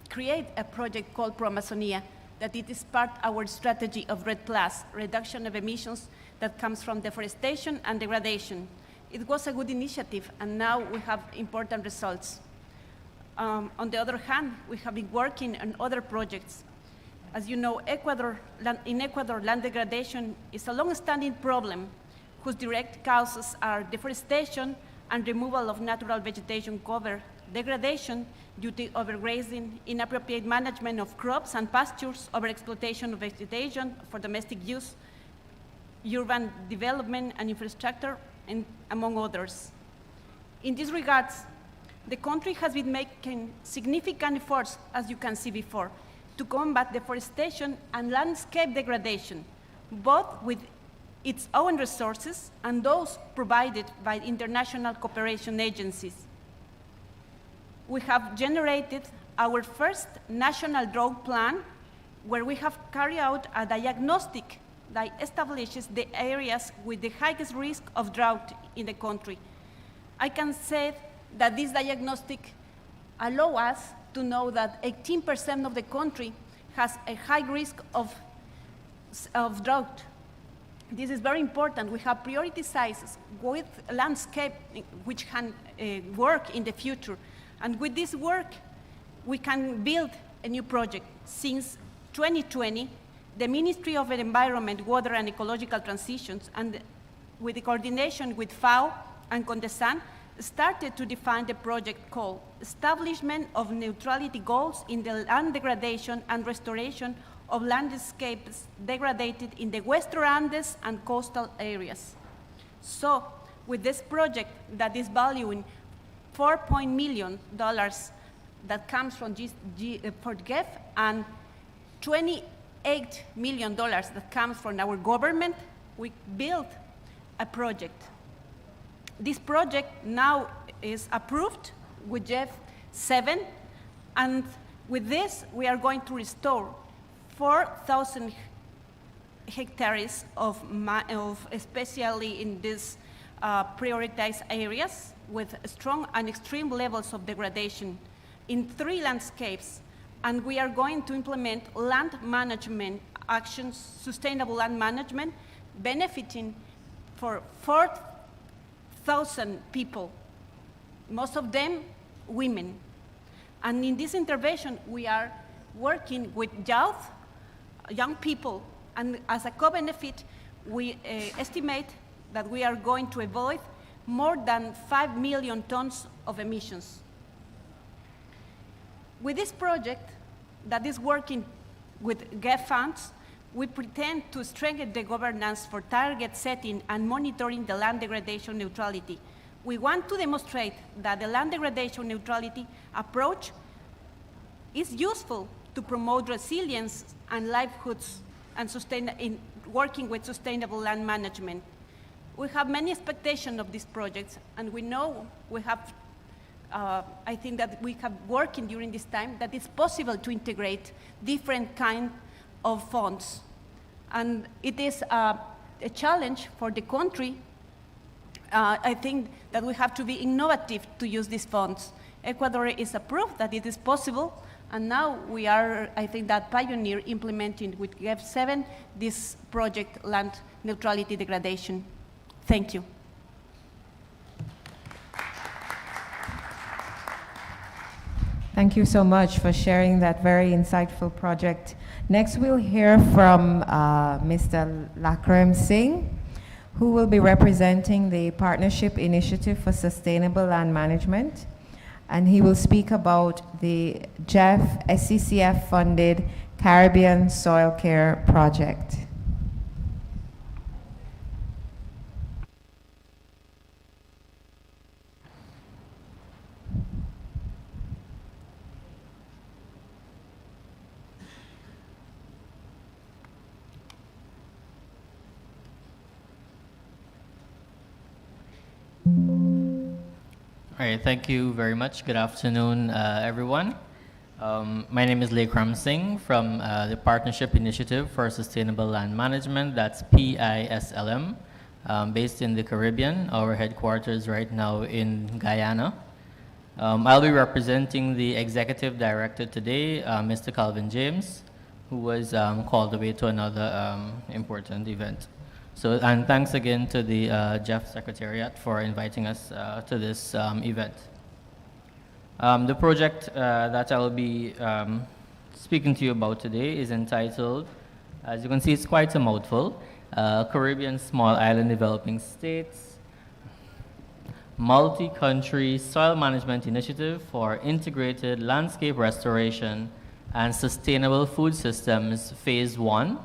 create a project called Pro-Amazonia, that it is part of our strategy of RED+, reduction of emissions that comes from deforestation and degradation. It was a good initiative, and now we have important results. On the other hand, we have been working on other projects. As you know, in Ecuador, land degradation is a long-standing problem whose direct causes are deforestation and removal of natural vegetation cover, degradation due to overgrazing, inappropriate management of crops and pastures, overexploitation of vegetation for domestic use, urban development and infrastructure, and among others. In these regards, the country has been making significant efforts, as you can see before, to combat deforestation and landscape degradation, both with its own resources and those provided by international cooperation agencies. We have generated our first national drought plan, where we have carried out a diagnostic that establishes the areas with the highest risk of drought in the country. I can say that this diagnostic allows us to know that 18% of the country has a high risk of drought. This is very important. We have prioritized with landscape which can work in the future. And with this work, we can build a new project. Since 2020, the Ministry of Environment, Water and Ecological Transitions, and with the coordination with FAO and CONDESAN, started to define the project called Establishment of Neutrality Goals in the Land Degradation and Restoration of Landscapes Degraded in the Western Andes and Coastal Areas. So, with this project that is valuing $4 million that comes from GEF and $28 million that comes from our government, we built a project. This project now is approved with GEF 7, and with this, we are going to restore 4,000 hectares of especially in these prioritized areas with strong and extreme levels of degradation in 3 landscapes. And we are going to implement land management actions, sustainable land management, benefiting for 4,000 people, most of them women. And in this intervention, we are working with young people, and as a co-benefit, we estimate that we are going to avoid more than 5 million tons of emissions. With this project that is working with GEF funds, we pretend to strengthen the governance for target setting and monitoring the land degradation neutrality. We want to demonstrate that the land degradation neutrality approach is useful to promote resilience and livelihoods and in working with sustainable land management. We have many expectations of these projects, and we know we have I think that we have working during this time that it's possible to integrate different kind of funds. And it is a challenge for the country. I think that we have to be innovative to use these funds. Ecuador is a proof that it is possible, and now we are, I think, that pioneer implementing with GEF 7 this project, land neutrality degradation. Thank you. Thank you so much for sharing that very insightful project. Next, we'll hear from Mr. Lakrem Singh, who will be representing the Partnership Initiative for Sustainable Land Management. And he will speak about the GEF SCCF-funded Caribbean Soil Care Project. All right, thank you very much. Good afternoon, everyone. My name is Lakrem Singh from the Partnership Initiative for Sustainable Land Management, that's PISLM, based in the Caribbean. Our headquarters right now in Guyana. I'll be representing the Executive Director today, Mr. Calvin James, who was called away to another important event. So, and thanks again to the GEF Secretariat for inviting us to this event. The project that I'll be speaking to you about today is entitled, as you can see, it's quite a mouthful, Caribbean Small Island Developing States, Multi-Country Soil Management Initiative for Integrated Landscape Restoration and Sustainable Food Systems, Phase 1,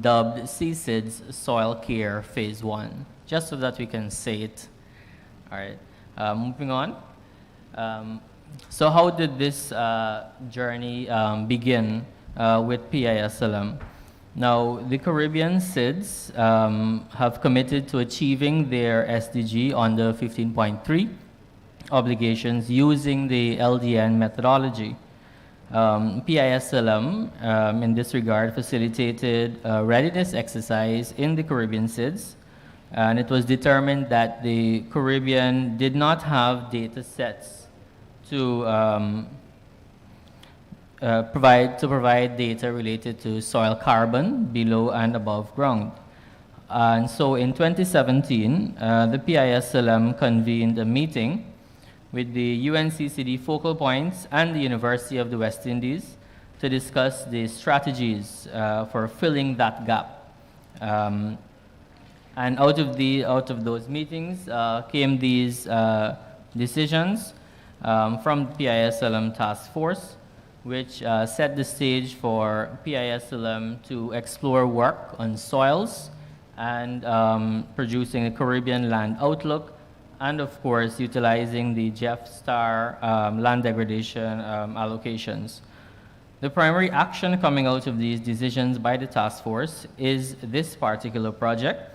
dubbed CSID's Soil Care Phase 1, just so that we can say it. All right, moving on. So how did this journey begin with PISLM? Now, the Caribbean SIDS have committed to achieving their SDG under 15.3 obligations using the LDN methodology. PISLM, in this regard, facilitated a readiness exercise in the Caribbean SIDS, and it was determined that the Caribbean did not have data sets to provide data related to soil carbon below and above ground. And so in 2017, the PISLM convened a meeting with the UNCCD focal points and the University of the West Indies to discuss the strategies for filling that gap. And out of those meetings came these decisions from the PISLM task force, which set the stage for PISLM to explore work on soils and producing a Caribbean land outlook, and of course, utilizing the GEF STAR land degradation allocations. The primary action coming out of these decisions by the task force is this particular project,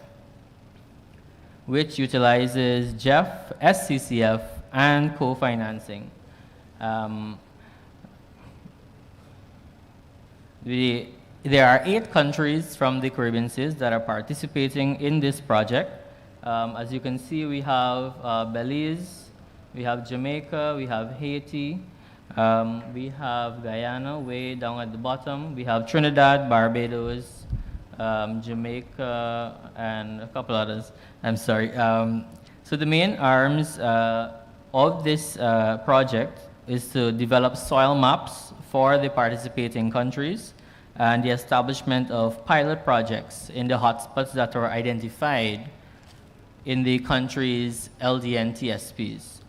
which utilizes GEF, SCCF, and co-financing. There are 8 countries from the Caribbean SIDS that are participating in this project. As you can see, we have Belize, we have Jamaica, we have Haiti, we have Guyana way down at the bottom, we have Trinidad, Barbados, Jamaica, and a couple others. I'm sorry. So the main arms of this project is to develop soil maps for the participating countries and the establishment of pilot projects in the hotspots that are identified in the country's LDN TSPs.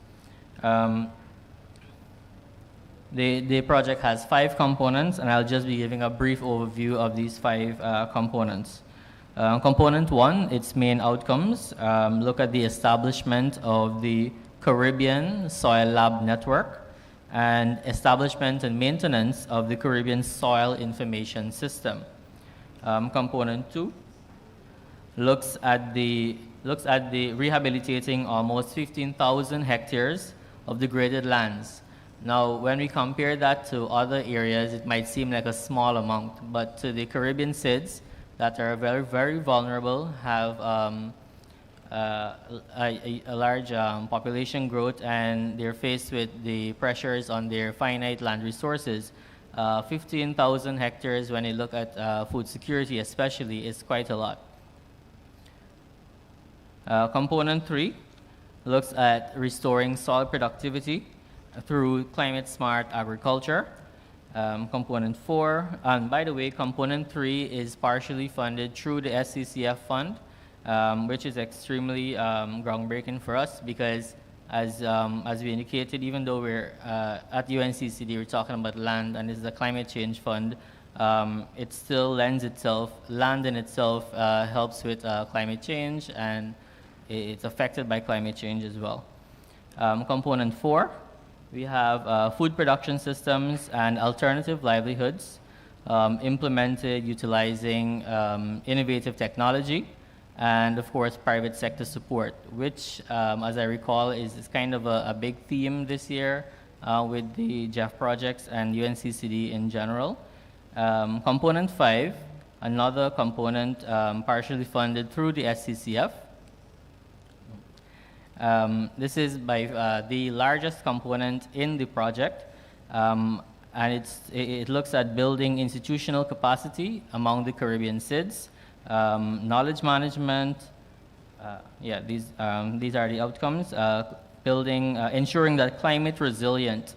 The project has 5 components, and I'll just be giving a brief overview of these 5 components. Component 1, its main outcomes, look at the establishment of the Caribbean Soil Lab Network and establishment and maintenance of the Caribbean Soil Information System. Component 2 looks at the rehabilitating almost 15,000 hectares of degraded lands. Now, when we compare that to other areas, it might seem like a small amount, but to the Caribbean SIDS that are very, very vulnerable, have a large population growth, and they're faced with the pressures on their finite land resources. 15,000 hectares, when you look at food security especially, is quite a lot. Component 3 looks at restoring soil productivity through climate-smart agriculture. Component 4, and by the way, component 3 is partially funded through the SCCF fund, which is extremely groundbreaking for us because as we indicated, even though we're at UNCCD, we're talking about land and this is a climate change fund, it still lends itself, land in itself helps with climate change, and it's affected by climate change as well. Component 4, we have food production systems and alternative livelihoods implemented utilizing innovative technology and, of course, private sector support, which, as I recall, is kind of a big theme this year with the GEF projects and UNCCD in general. Component 5, another component partially funded through the SCCF. This is by the largest component in the project, and it looks at building institutional capacity among the Caribbean SIDS, knowledge management, these are the outcomes, ensuring that climate resilient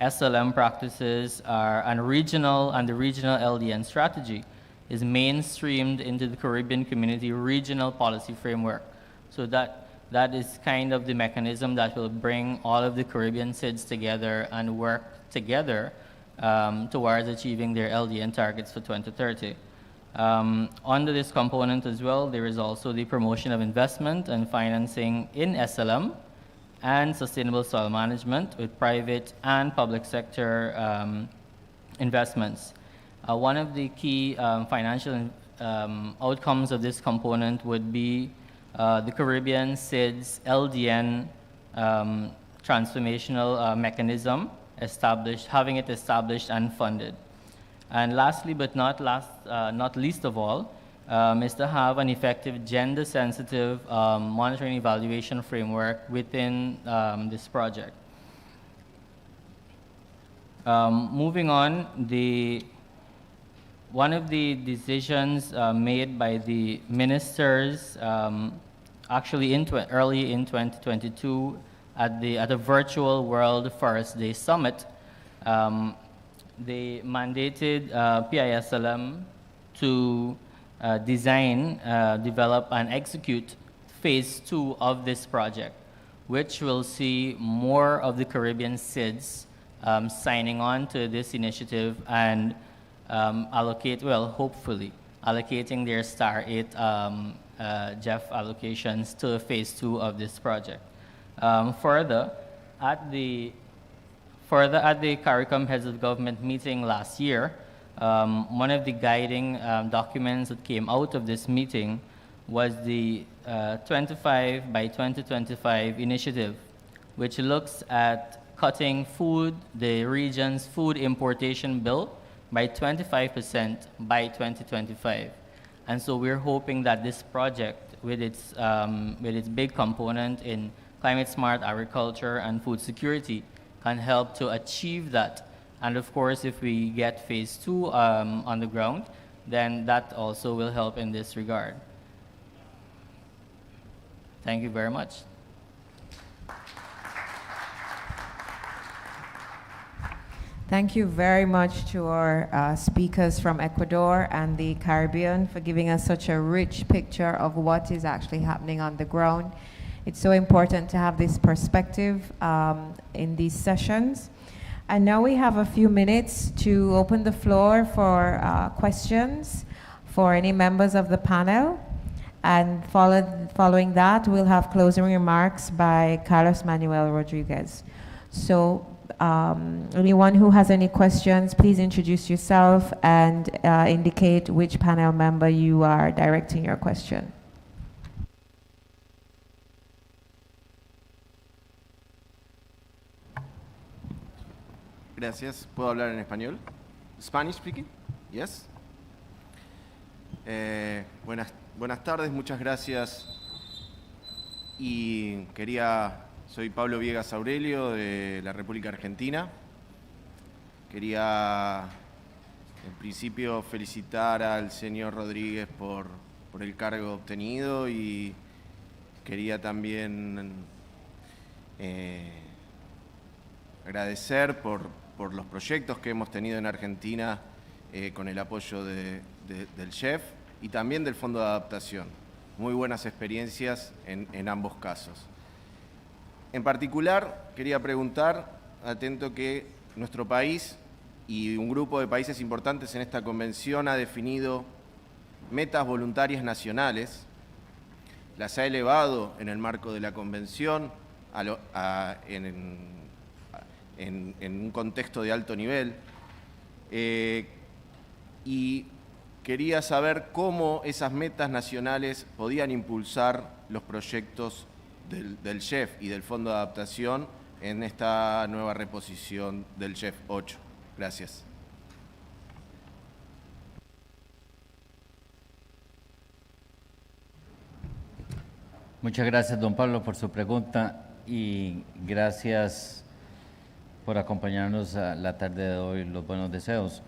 SLM practices and the regional LDN strategy is mainstreamed into the Caribbean community regional policy framework. So that is kind of the mechanism that will bring all of the Caribbean SIDS together and work together towards achieving their LDN targets for 2030. Under this component as well, there is also the promotion of investment and financing in SLM and sustainable soil management with private and public sector investments. One of the key financial outcomes of this component would be the Caribbean SIDS LDN transformational mechanism having it established and funded. And lastly, but not least of all, is to have an effective gender-sensitive monitoring evaluation framework within this project. Moving on, one of the decisions made by the ministers actually early in 2022 at the virtual World Forest Day Summit, they mandated PISLM to design, develop, and execute phase 2 of this project, which will see more of the Caribbean SIDS signing on to this initiative and hopefully allocating their Star 8 GEF allocations to phase 2 of this project. Further, at the CARICOM Heads of Government meeting last year, one of the guiding documents that came out of this meeting was the 25 by 2025 initiative, which looks at cutting the region's food importation bill by 25% by 2025. And so we're hoping that this project, with its big component in climate-smart agriculture and food security, can help to achieve that. And of course, if we get phase 2 on the ground, then that also will help in this regard. Thank you very much. Thank you very much to our speakers from Ecuador and the Caribbean for giving us such a rich picture of what is actually happening on the ground. It's so important to have this perspective in these sessions. And now we have a few minutes to open the floor for questions for any members of the panel. And following that, we'll have closing remarks by Carlos Manuel Rodriguez. So anyone who has any questions, please introduce yourself and indicate which panel member you are directing your question. Gracias. ¿Puedo hablar en español? Spanish speaking? Yes. Buenas tardes, muchas gracias. Y soy Pablo Viegas Aurelio de la República Argentina. Quería, en principio, felicitar al señor Rodríguez por el cargo obtenido y quería también agradecer por los proyectos que hemos tenido en Argentina con el apoyo del GEF y también del Fondo de Adaptación. Muy buenas experiencias en ambos casos. En particular, quería preguntar, atento que nuestro país y un grupo de países importantes en esta convención ha definido metas voluntarias nacionales, las ha elevado en el marco de la convención en un contexto de alto nivel, y quería saber cómo esas metas nacionales podían impulsar los proyectos del GEF y del Fondo de Adaptación en esta nueva reposición del GEF 8. Gracias. Muchas gracias, don Pablo, por su pregunta y gracias por acompañarnos a la tarde de hoy, los buenos deseos.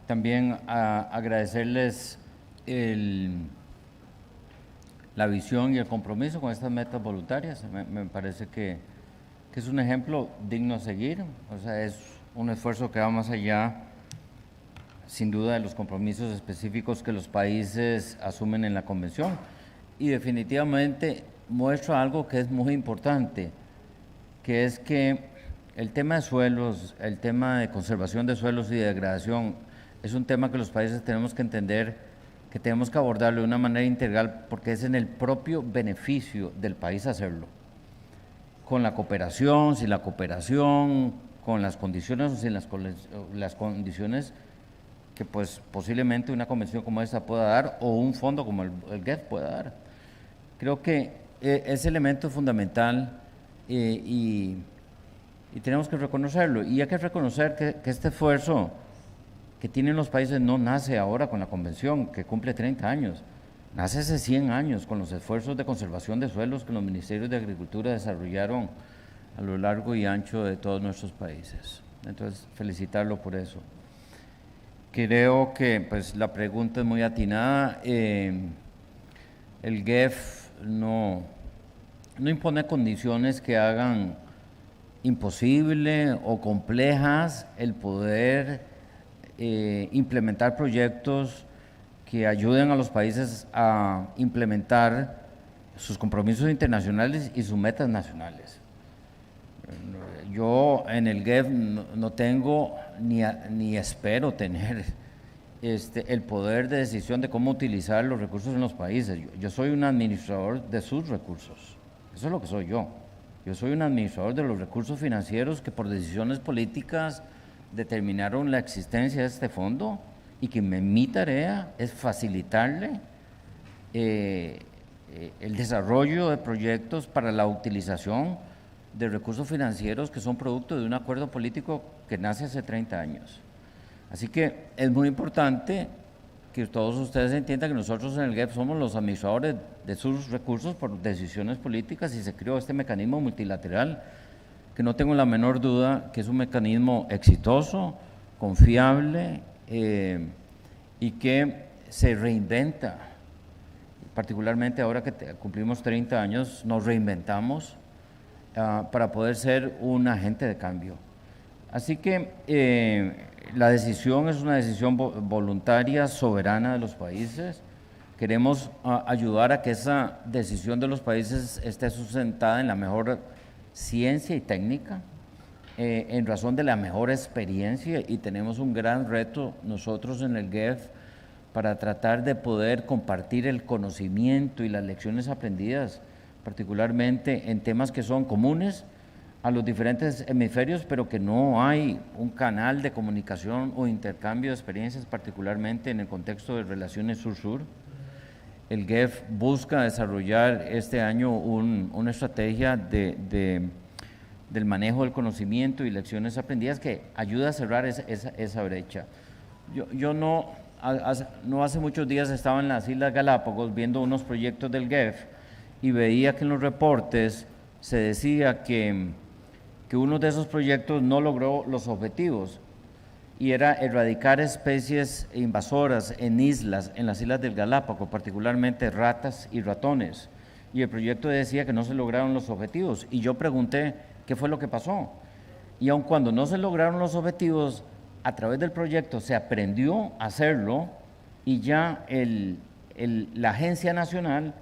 También agradecerles la visión y el compromiso con estas metas voluntarias. Me parece que es un ejemplo digno a seguir, o sea, es un esfuerzo que va más allá, sin duda, de los compromisos específicos que los países asumen en la Convención. Y definitivamente muestra algo que es muy importante, que es que el tema de suelos, el tema de conservación de suelos y de degradación, es un tema que los países tenemos que entender, que tenemos que abordarlo de una manera integral, porque es en el propio beneficio del país hacerlo. Con la cooperación, sin la cooperación, con las condiciones o sin las condiciones que pues posiblemente una convención como esta pueda dar o un fondo como el GEF pueda dar. Creo que ese elemento es fundamental y tenemos que reconocerlo. Y hay que reconocer que este esfuerzo que tienen los países no nace ahora con la convención, que cumple 30 años. Nace hace 100 años con los esfuerzos de conservación de suelos que los ministerios de Agricultura desarrollaron a lo largo y ancho de todos nuestros países. Entonces, felicitarlo por eso. Creo que pues, la pregunta es muy atinada. El GEF no impone condiciones que hagan imposible o complejas el poder implementar proyectos que ayuden a los países a implementar sus compromisos internacionales y sus metas nacionales. Yo en el GEF no tengo ni espero tener el poder de decisión de cómo utilizar los recursos en los países. Yo soy un administrador de sus recursos, eso es lo que soy yo. Yo soy un administrador de los recursos financieros que por decisiones políticas determinaron la existencia de este fondo y que mi tarea es facilitarle el desarrollo de proyectos para la utilización de recursos financieros que son producto de un acuerdo político que nace hace 30 años. Así que es muy importante que todos ustedes entiendan que nosotros en el GEF somos los administradores de sus recursos por decisiones políticas y se creó este mecanismo multilateral que no tengo la menor duda que es un mecanismo exitoso, confiable y que se reinventa. Particularmente ahora que cumplimos 30 años, nos reinventamos para poder ser un agente de cambio. Así que la decisión es una decisión voluntaria, soberana de los países. Queremos ayudar a que esa decisión de los países esté sustentada en la mejor ciencia y técnica, en razón de la mejor experiencia, y tenemos un gran reto nosotros en el GEF para tratar de poder compartir el conocimiento y las lecciones aprendidas, particularmente en temas que son comunes a los diferentes hemisferios, pero que no hay un canal de comunicación o intercambio de experiencias, particularmente en el contexto de relaciones sur-sur. El GEF busca desarrollar este año una estrategia de del manejo del conocimiento y lecciones aprendidas que ayuda a cerrar esa brecha. Yo no hace muchos días estaba en las Islas Galápagos viendo unos proyectos del GEF y veía que en los reportes se decía que uno de esos proyectos no logró los objetivos y era erradicar especies invasoras en las islas del Galápagos, particularmente ratas y ratones. Y el proyecto decía que no se lograron los objetivos. Y yo pregunté qué fue lo que pasó. Y aun cuando no se lograron los objetivos, a través del proyecto se aprendió a hacerlo y ya la agencia nacional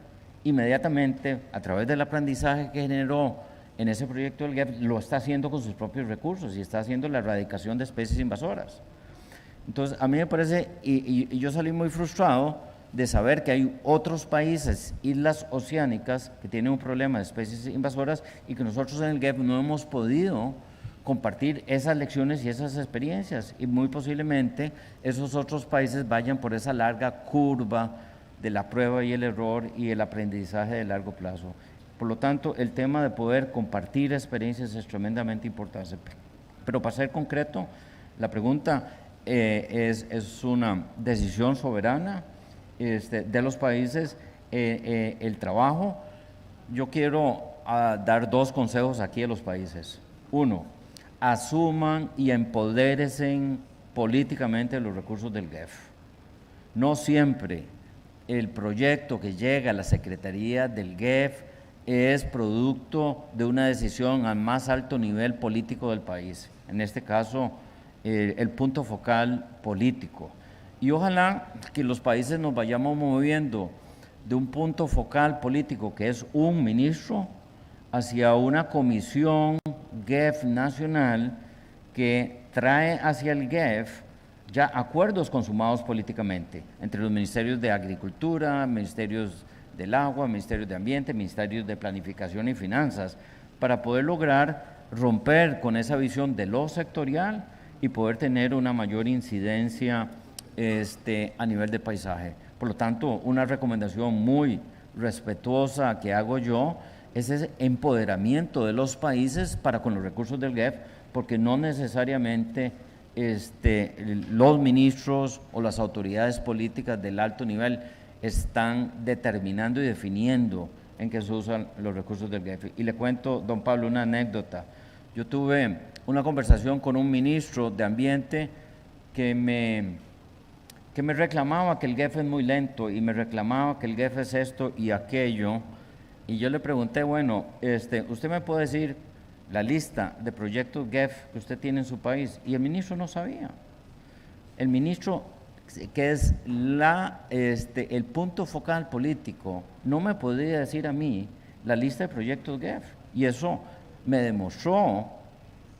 inmediatamente, a través del aprendizaje que generó en ese proyecto del GEF, lo está haciendo con sus propios recursos y está haciendo la erradicación de especies invasoras. Entonces, a mí me parece, y yo salí muy frustrado de saber que hay otros países, islas oceánicas, que tienen un problema de especies invasoras y que nosotros en el GEF no hemos podido compartir esas lecciones y esas experiencias. Y muy posiblemente esos otros países vayan por esa larga curva de la prueba y el error y el aprendizaje de largo plazo. Por lo tanto, el tema de poder compartir experiencias es tremendamente importante. Pero para ser concreto, la pregunta es una decisión soberana de los países, el trabajo. Yo quiero dar dos consejos aquí a los países. Uno, asuman y empodérense políticamente los recursos del GEF. No siempre el proyecto que llega a la Secretaría del GEF es producto de una decisión al más alto nivel político del país, en este caso el punto focal político. Y ojalá que los países nos vayamos moviendo de un punto focal político que es un ministro hacia una comisión GEF nacional que trae hacia el GEF ya acuerdos consumados políticamente entre los ministerios de Agricultura, ministerios del Agua, ministerios de Ambiente, ministerios de Planificación y Finanzas, para poder lograr romper con esa visión de lo sectorial y poder tener una mayor incidencia a nivel de paisaje. Por lo tanto, una recomendación muy respetuosa que hago yo es ese empoderamiento de los países para con los recursos del GEF, porque no necesariamente los ministros o las autoridades políticas del alto nivel están determinando y definiendo en qué se usan los recursos del GEF. Y le cuento, don Pablo, una anécdota. Yo tuve una conversación con un ministro de Ambiente que me reclamaba que el GEF es muy lento y me reclamaba que el GEF es esto y aquello. Y yo le pregunté, bueno, ¿usted me puede decir la lista de proyectos GEF que usted tiene en su país? Y el ministro no sabía. El ministro, que es el punto focal político, no me podía decir a mí la lista de proyectos GEF. Y eso me demostró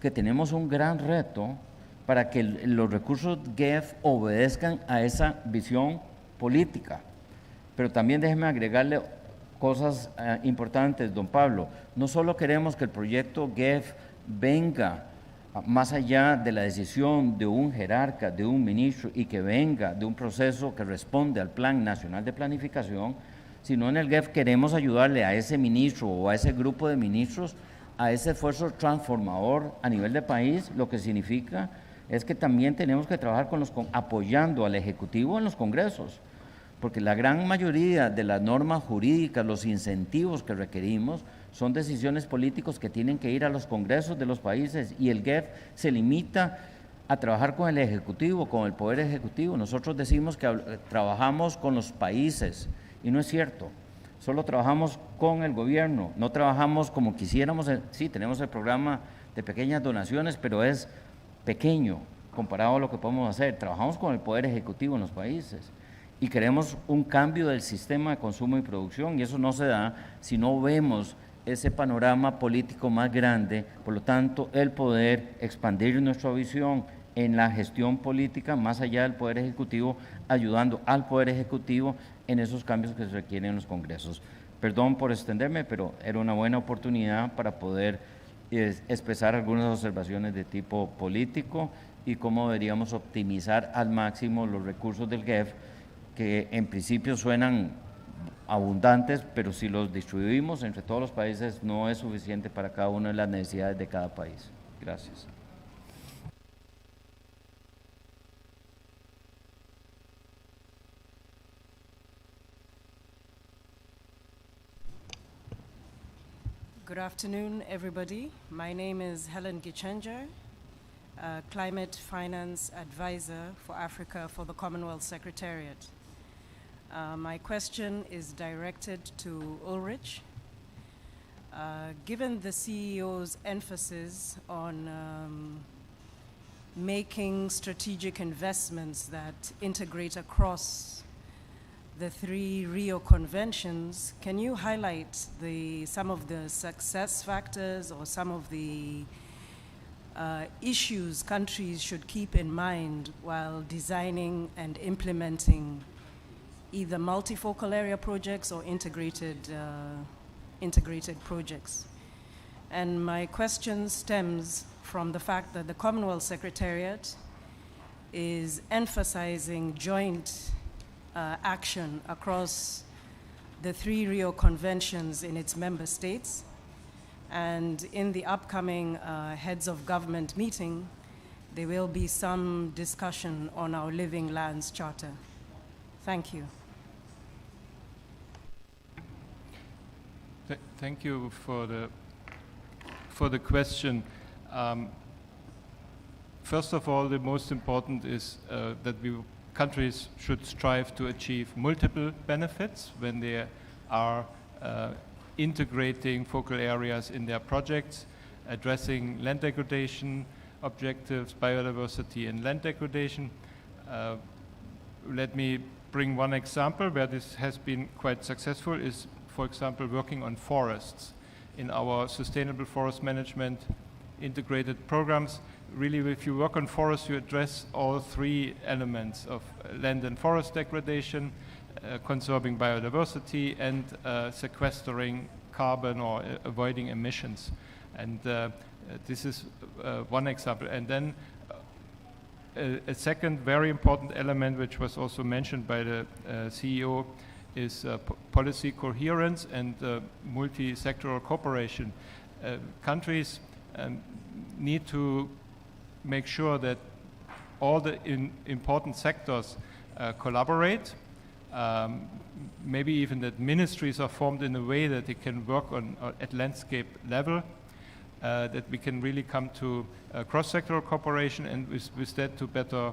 que tenemos un gran reto para que los recursos GEF obedezcan a esa visión política. Pero también déjeme agregarle cosas importantes, don Pablo. No solo queremos que el proyecto GEF venga más allá de la decisión de un jerarca, de un ministro, y que venga de un proceso que responde al Plan Nacional de Planificación, sino en el GEF queremos ayudarle a ese ministro o a ese grupo de ministros a ese esfuerzo transformador a nivel de país. Lo que significa es que también tenemos que trabajar apoyando al Ejecutivo en los congresos, porque la gran mayoría de las normas jurídicas, los incentivos que requerimos, son decisiones políticas que tienen que ir a los congresos de los países, y el GEF se limita a trabajar con el Ejecutivo, con el Poder Ejecutivo. Nosotros decimos que trabajamos con los países, y no es cierto. Solo trabajamos con el gobierno, no trabajamos como quisiéramos. Sí, tenemos el programa de pequeñas donaciones, pero es pequeño comparado a lo que podemos hacer. Trabajamos con el Poder Ejecutivo en los países y queremos un cambio del sistema de consumo y producción, y eso no se da si no vemos ese panorama político más grande. Por lo tanto, el poder expandir nuestra visión en la gestión política más allá del Poder Ejecutivo, ayudando al Poder Ejecutivo en esos cambios que se requieren en los congresos. Perdón por extenderme, pero era una buena oportunidad para poder expresar algunas observaciones de tipo político y cómo deberíamos optimizar al máximo los recursos del GEF, que en principio suenan abundantes, pero si los distribuimos entre todos los países no es suficiente para cada una de las necesidades de cada país. Gracias. Good afternoon, everybody. My name is Helen Gichenja, Climate Finance Advisor for Africa for the Commonwealth Secretariat. My question is directed to Ulrich. Given the CEO's emphasis on making strategic investments that integrate across the 3 Rio conventions, can you highlight some of the success factors or some of the issues countries should keep in mind while designing and implementing either multifocal area projects or integrated projects? And my question stems from the fact that the Commonwealth Secretariat is emphasizing joint action across the 3 Rio conventions in its member states. And in the upcoming heads of government meeting, there will be some discussion on our Living Lands Charter. Thank you. Thank you for the question. First of all, the most important is that countries should strive to achieve multiple benefits when they are integrating focal areas in their projects, addressing land degradation objectives, biodiversity and land degradation. Let me bring one example where this has been quite successful is, for example, working on forests. In our sustainable forest management integrated programs, really if you work on forests, you address all 3 elements of land and forest degradation, conserving biodiversity, and sequestering carbon or avoiding emissions. And this is one example. And then a second very important element, which was also mentioned by the CEO, is policy coherence and multi-sectoral cooperation. Countries need to make sure that all the important sectors collaborate, maybe even that ministries are formed in a way that they can work at landscape level, that we can really come to cross-sectoral cooperation, and with that to better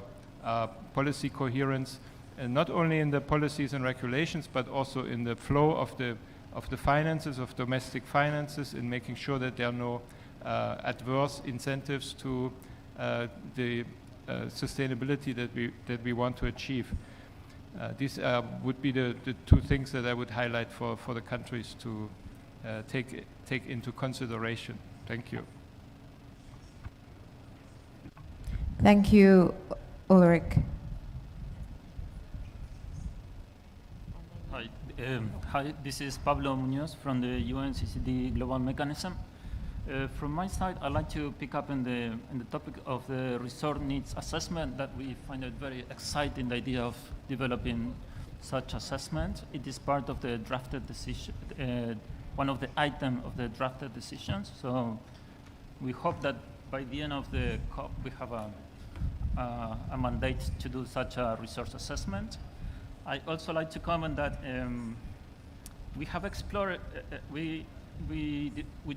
policy coherence, and not only in the policies and regulations, but also in the flow of the finances, of domestic finances, in making sure that there are no adverse incentives to the sustainability that we want to achieve. These would be the 2 things that I would highlight for the countries to take into consideration. Thank you. Thank you, Ulrich. Hi, this is Pablo Munoz from the UNCCD Global Mechanism. From my side, I'd like to pick up in the topic of the resource needs assessment, that we find it very exciting, the idea of developing such assessment. It is part of the drafted decision, one of the items of the drafted decisions. So we hope that by the end of the COP, we have a mandate to do such a resource assessment. I also like to comment that we have explored, we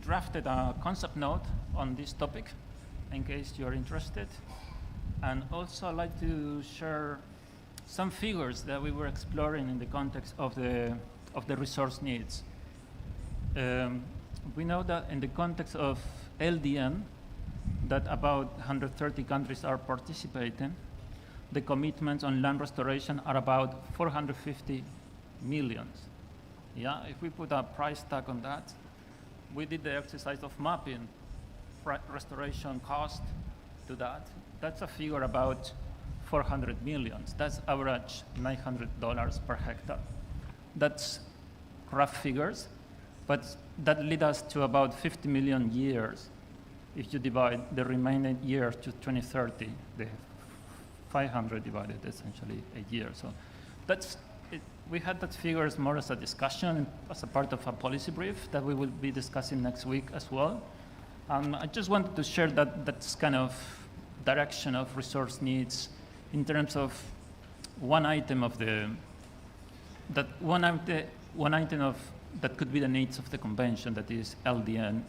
drafted a concept note on this topic, in case you are interested. And also I'd like to share some figures that we were exploring in the context of the resource needs. We know that in the context of LDN, that about 130 countries are participating. The commitments on land restoration are about 450 million. Yeah, if we put a price tag on that, we did the exercise of mapping restoration cost to that. That's a figure about 400 million. That's average $900 per hectare. That's rough figures, but that leads us to about 50 million years if you divide the remaining years to 2030, the 500 divided essentially a year. So that's we had that figures more as a discussion, as a part of a policy brief that we will be discussing next week as well. I just wanted to share that's kind of direction of resource needs in terms of one item of that could be the needs of the convention, that is LDN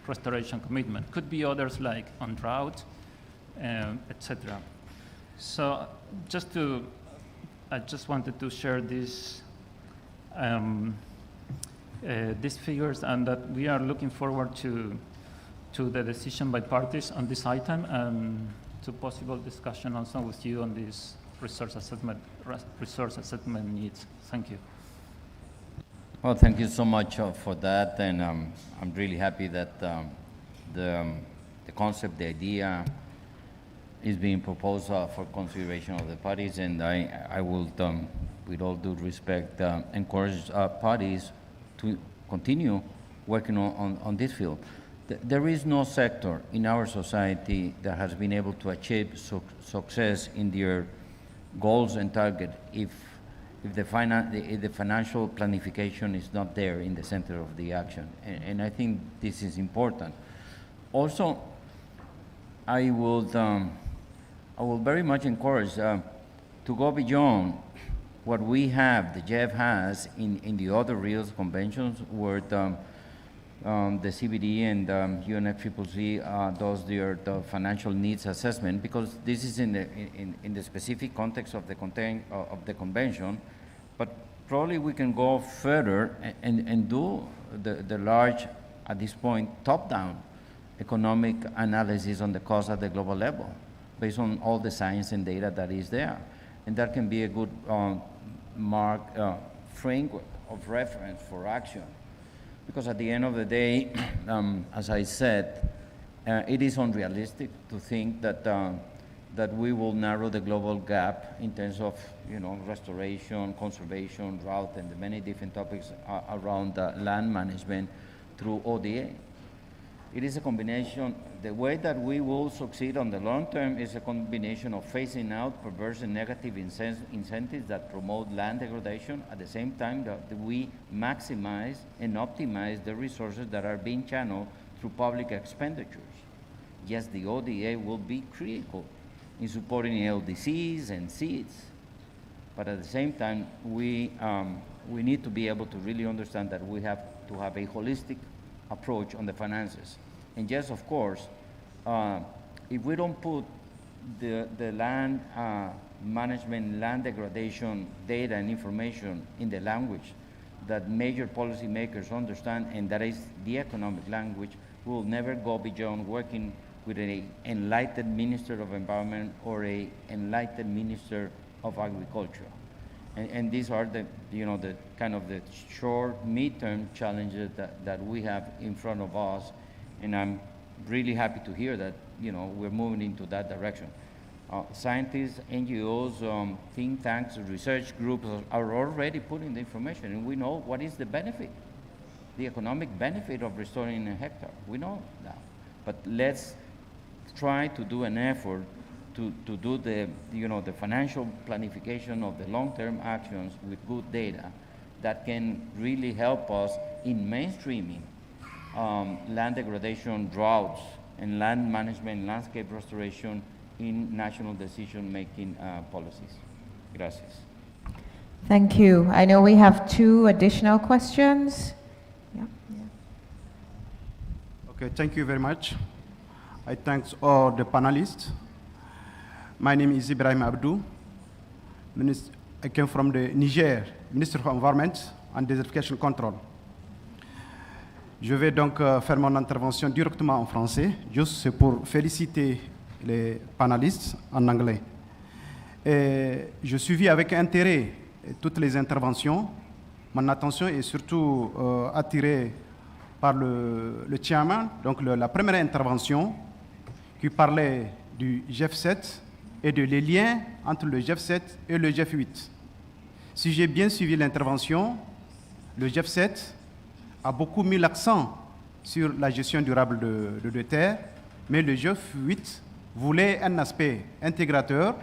restoration commitment. Could be others like on drought, etc. So I just wanted to share these figures, and that we are looking forward to the decision by parties on this item and to possible discussion also with you on this resource assessment needs. Thank you. Well, thank you so much for that, and I'm really happy that the concept, the idea, is being proposed for consideration of the parties, and I will, with all due respect, encourage parties to continue working on this field. There is no sector in our society that has been able to achieve success in their goals and target if the financial planification is not there in the center of the action. And I think this is important. Also, I will very much encourage to go beyond what we have, the GEF has in the other Rio conventions, where the CBD and UNCCD does the financial needs assessment, because this is in the specific context of the convention. But probably we can go further and do the large, at this point, top-down economic analysis on the cost at the global level, based on all the science and data that is there. And that can be a good framework of reference for action. Because at the end of the day, as I said, it is unrealistic to think that we will narrow the global gap in terms of restoration, conservation, drought, and the many different topics around land management through ODA. It is a combination. The way that we will succeed on the long term is a combination of phasing out perverse and negative incentives that promote land degradation, at the same time that we maximize and optimize the resources that are being channeled through public expenditures. Yes, the ODA will be critical in supporting LDCs and seeds, but at the same time, we need to be able to really understand that we have to have a holistic approach on the finances. And yes, of course, if we don't put the land management, land degradation data and information in the language that major policymakers understand, and that is the economic language, we will never go beyond working with an enlightened Minister of Environment or an enlightened Minister of Agriculture. And these are the kind of the short, mid-term challenges that we have in front of us. And I'm really happy to hear that, we're moving into that direction. Scientists, NGOs, think tanks, research groups are already putting the information, and we know what is the benefit, the economic benefit of restoring a hectare. We know that. But let's try to do an effort to do the financial planification of the long-term actions with good data that can really help us in mainstreaming land degradation, droughts, and land management, landscape restoration in national decision-making policies. Gracias. Thank you. I know we have 2 additional questions. Yeah. Okay, thank you very much. I thank all the panelists. My name is Ibrahim Abdou. I came from the Niger, Minister of Environment and Desertification Control. Je vais donc faire mon intervention directement en français, juste pour féliciter les panélistes en anglais. Et je suivis avec intérêt toutes les interventions. Mon attention est surtout attirée par le chairman, donc la première intervention qui parlait du GEF7 et de les liens entre le GEF7 et le GEF8. Si j'ai bien suivi l'intervention, le GEF7 a beaucoup mis l'accent sur la gestion durable de terre, mais le GEF8 voulait un aspect intégrateur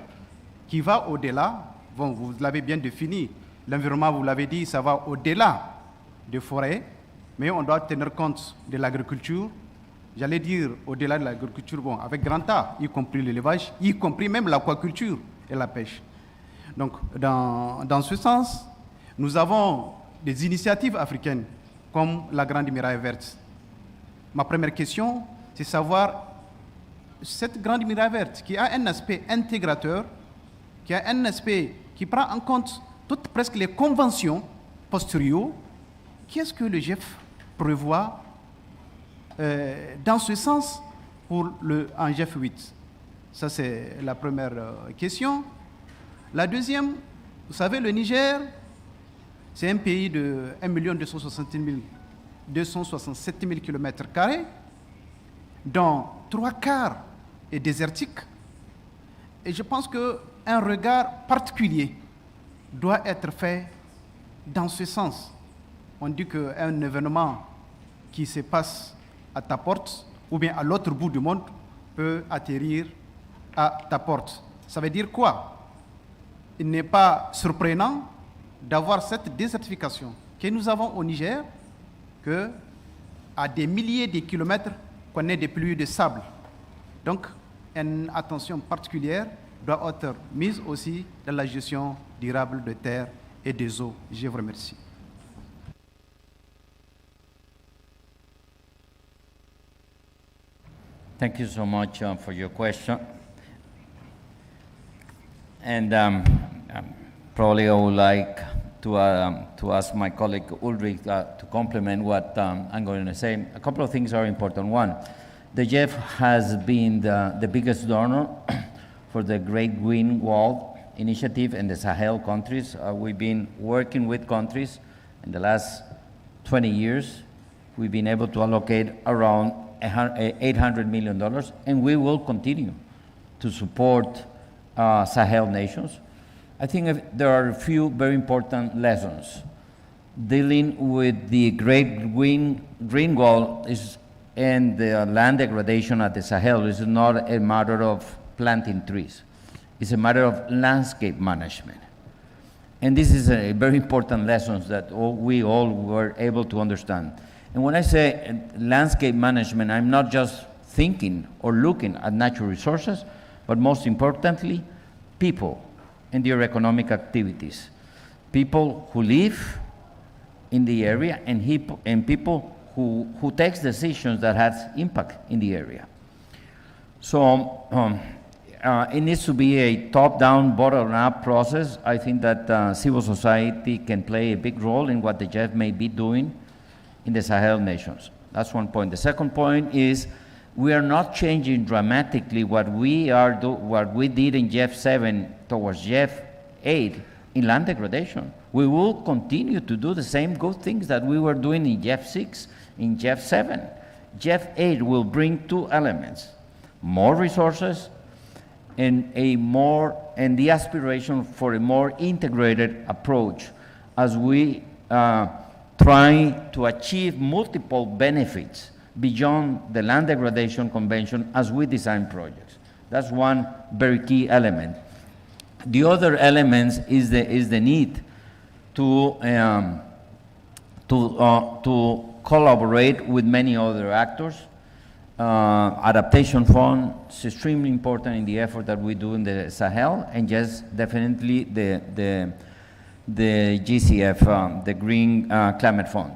qui va au-delà, bon, vous l'avez bien défini, L'environnement, vous l'avez dit, ça va au-delà des forêts, mais on doit tenir compte de l'agriculture. J'allais dire au-delà de l'agriculture, bon, avec grand A, y compris l'élevage, y compris même l'aquaculture et la pêche. Donc, dans ce sens, nous avons des initiatives africaines comme la Grande Muraille Verte. Ma première question, c'est savoir cette Grande Muraille Verte qui a un aspect intégrateur, qui a un aspect qui prend en compte toutes presque les conventions postérieures. Qu'est-ce que le GEF prévoit dans ce sens en GEF 8? Ça, c'est la première question. La deuxième, vous savez, le Niger, c'est un pays de 1 267 000 km², dont 3/4 est désertique. Et je pense qu'un regard particulier doit être fait dans ce sens. On dit qu'un événement qui se passe à ta porte ou bien à l'autre bout du monde peut atterrir à ta porte. Ça veut dire quoi? Il n'est pas surprenant d'avoir cette désertification que nous avons au Niger, qu'à des milliers de kilomètres qu'on ait des pluies de sable. Donc, une attention particulière doit être mise aussi dans la gestion durable de terre et des eaux. Je vous remercie. Thank you so much for your question. And probably I would like to ask my colleague Ulrich to complement what I'm going to say. A couple of things are important. One, the GEF has been the biggest donor for the Great Green Wall initiative in the Sahel countries. We've been working with countries in the last 20 years. We've been able to allocate around $800 million, and we will continue to support Sahel nations. I think there are a few very important lessons. Dealing with the Great Green Wall and the land degradation at the Sahel is not a matter of planting trees. It's a matter of landscape management. And this is a very important lesson that we all were able to understand. And when I say landscape management, I'm not just thinking or looking at natural resources, but most importantly, people and their economic activities. People who live in the area and people who takes decisions that has impact in the area. So it needs to be a top-down, bottom-up process. I think that civil society can play a big role in what the GEF may be doing in the Sahel nations. That's one point. The second point is we are not changing dramatically what we did in GEF 7 towards GEF 8 in land degradation. We will continue to do the same good things that we were doing in GEF 6, in GEF 7. GEF 8 will bring two elements: more resources and the aspiration for a more integrated approach as we try to achieve multiple benefits beyond the land degradation convention as we design projects. That's one very key element. The other element is the need to collaborate with many other actors. Adaptation Fund is extremely important in the effort that we do in the Sahel, and just definitely the GCF, the Green Climate Fund.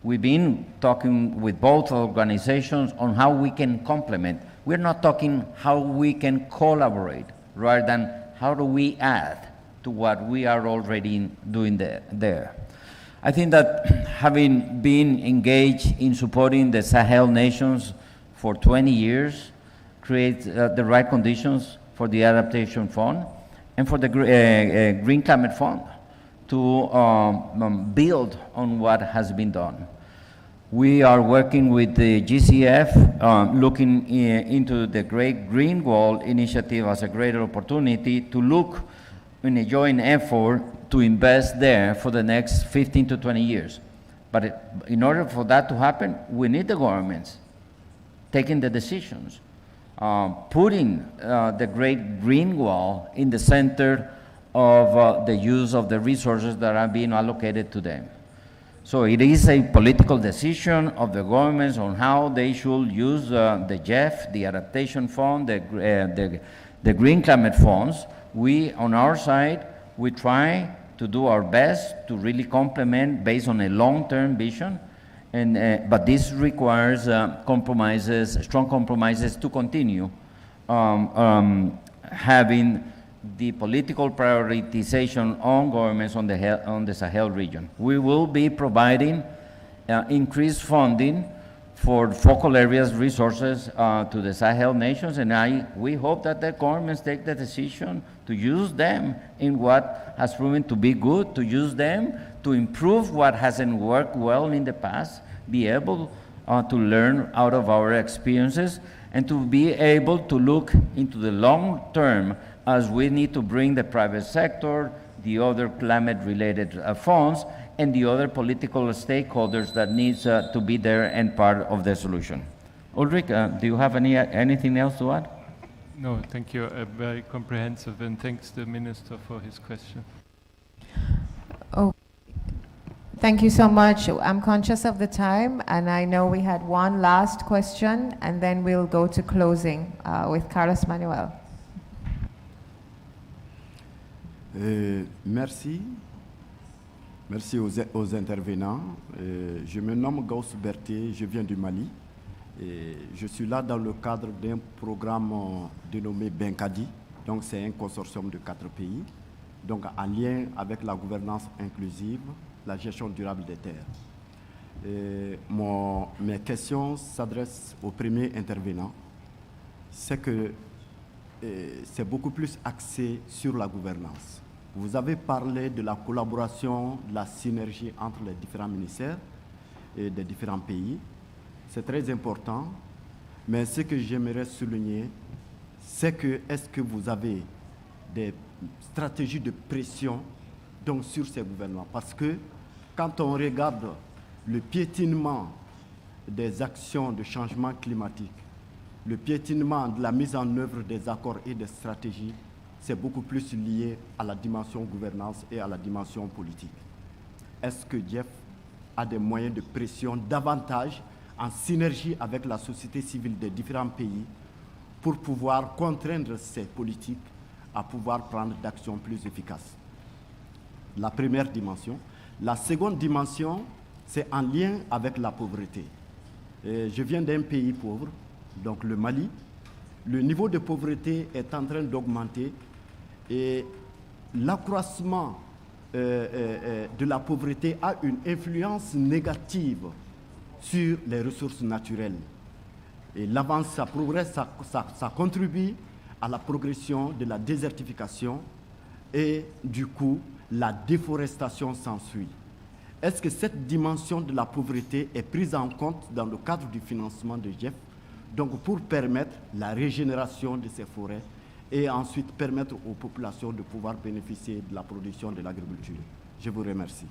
We've been talking with both organizations on how we can complement. We're not talking how we can collaborate, rather than how do we add to what we are already doing there. I think that having been engaged in supporting the Sahel nations for 20 years creates the right conditions for the Adaptation Fund and for the Green Climate Fund to build on what has been done. We are working with the GCF, looking into the Great Green Wall initiative as a greater opportunity to look in a joint effort to invest there for the next 15 to 20 years. But in order for that to happen, we need the governments taking the decisions, putting the Great Green Wall in the center of the use of the resources that are being allocated to them. So it is a political decision of the governments on how they should use the GEF, the Adaptation Fund, the Green Climate Funds. We, on our side, we try to do our best to really complement based on a long-term vision, and, but this requires compromises, strong compromises to continue having the political prioritization on governments on the Sahel region. We will be providing increased funding for focal areas resources to the Sahel nations, and we hope that the governments take the decision to use them in what has proven to be good, to use them to improve what hasn't worked well in the past, be able to learn out of our experiences, and to be able to look into the long term as we need to bring the private sector, the other climate-related funds, and the other political stakeholders that needs to be there and part of the solution. Ulrich, do you have anything else to add? No, thank you. Very comprehensive, and thanks the Minister for his question. Oh, thank you so much. I'm conscious of the time, and I know we had one last question, and then we'll go to closing with Carlos Manuel. Merci. Merci aux intervenants. Je me nomme Gauss Berthier, je viens du Mali. Et je suis là dans le cadre d'un programme dénommé Benkadi. Donc c'est un consortium de 4 pays, donc en lien avec la gouvernance inclusive, la gestion durable des terres. Mes questions s'adressent au premier intervenant. C'est que c'est beaucoup plus axé sur la gouvernance. Vous avez parlé de la collaboration, de la synergie entre les différents ministères et des différents pays. C'est très important, mais ce que j'aimerais souligner, c'est que est-ce que vous avez des stratégies de pression donc, sur ces gouvernements? Parce que quand on regarde le piétinement des actions de changement climatique, le piétinement de la mise en œuvre des accords et des stratégies, c'est beaucoup plus lié à la dimension gouvernance et à la dimension politique. Est-ce que GEF a des moyens de pression davantage en synergie avec la société civile des différents pays pour pouvoir contraindre ces politiques à pouvoir prendre d'actions plus efficaces? La première dimension. La seconde dimension, c'est en lien avec la pauvreté. Je viens d'un pays pauvre, donc le Mali. Le niveau de pauvreté est en train d'augmenter et l'accroissement de la pauvreté a une influence négative sur les ressources naturelles. Et l'avance, ça progresse, ça contribue à la progression de la désertification et du coup, la déforestation s'ensuit. Est-ce que cette dimension de la pauvreté est prise en compte dans le cadre du financement de GEF, donc pour permettre la régénération de ces forêts et ensuite permettre aux populations de pouvoir bénéficier de la production de l'agriculture? Je vous remercie.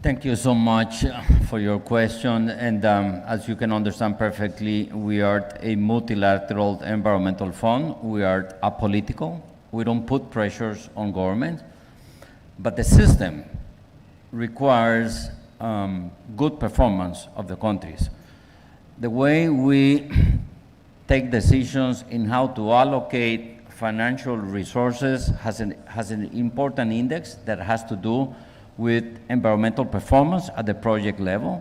Thank you so much for your question. And as you can understand perfectly, we are a multilateral environmental fund. We are apolitical. We don't put pressures on government. But the system requires good performance of the countries. The way we take decisions in how to allocate financial resources has an important index that has to do with environmental performance at the project level.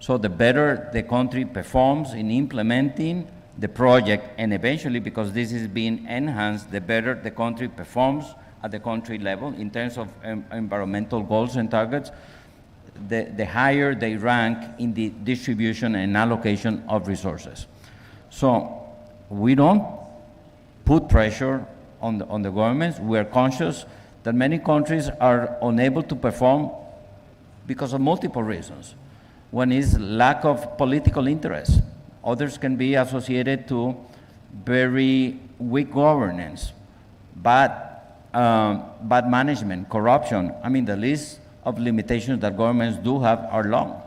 So the better the country performs in implementing the project, and eventually, because this is being enhanced, the better the country performs at the country level in terms of environmental goals and targets, the higher they rank in the distribution and allocation of resources. So we don't put pressure on the governments. We are conscious that many countries are unable to perform because of multiple reasons. One is lack of political interest. Others can be associated to very weak governance, bad management, corruption. I mean, the list of limitations that governments do have are long.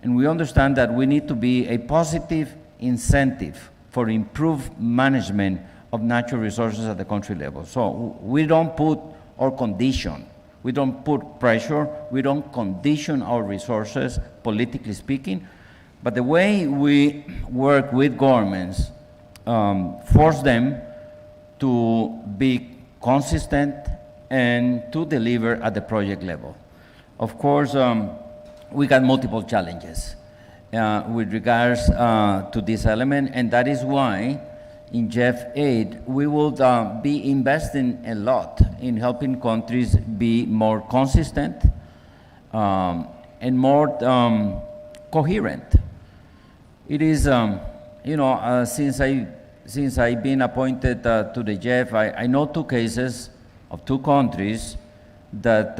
And we understand that we need to be a positive incentive for improved management of natural resources at the country level. So we don't put or condition, we don't put pressure, we don't condition our resources, politically speaking, but the way we work with governments force them to be consistent and to deliver at the project level. Of course, we got multiple challenges with regards to this element, and that is why in GEF 8, we will be investing a lot in helping countries be more consistent and more coherent. It is, you know, since I've been appointed to the GEF, I know two cases of two countries that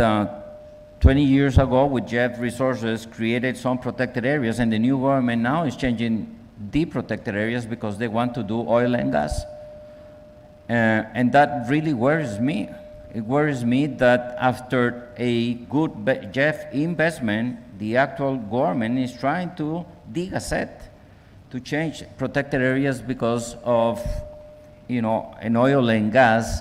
20 years ago with GEF resources created some protected areas, and the new government now is changing the protected areas because they want to do oil and gas. And that really worries me. It worries me that after a good GEF investment, the actual government is trying to dig a set to change protected areas because of, you know, an oil and gas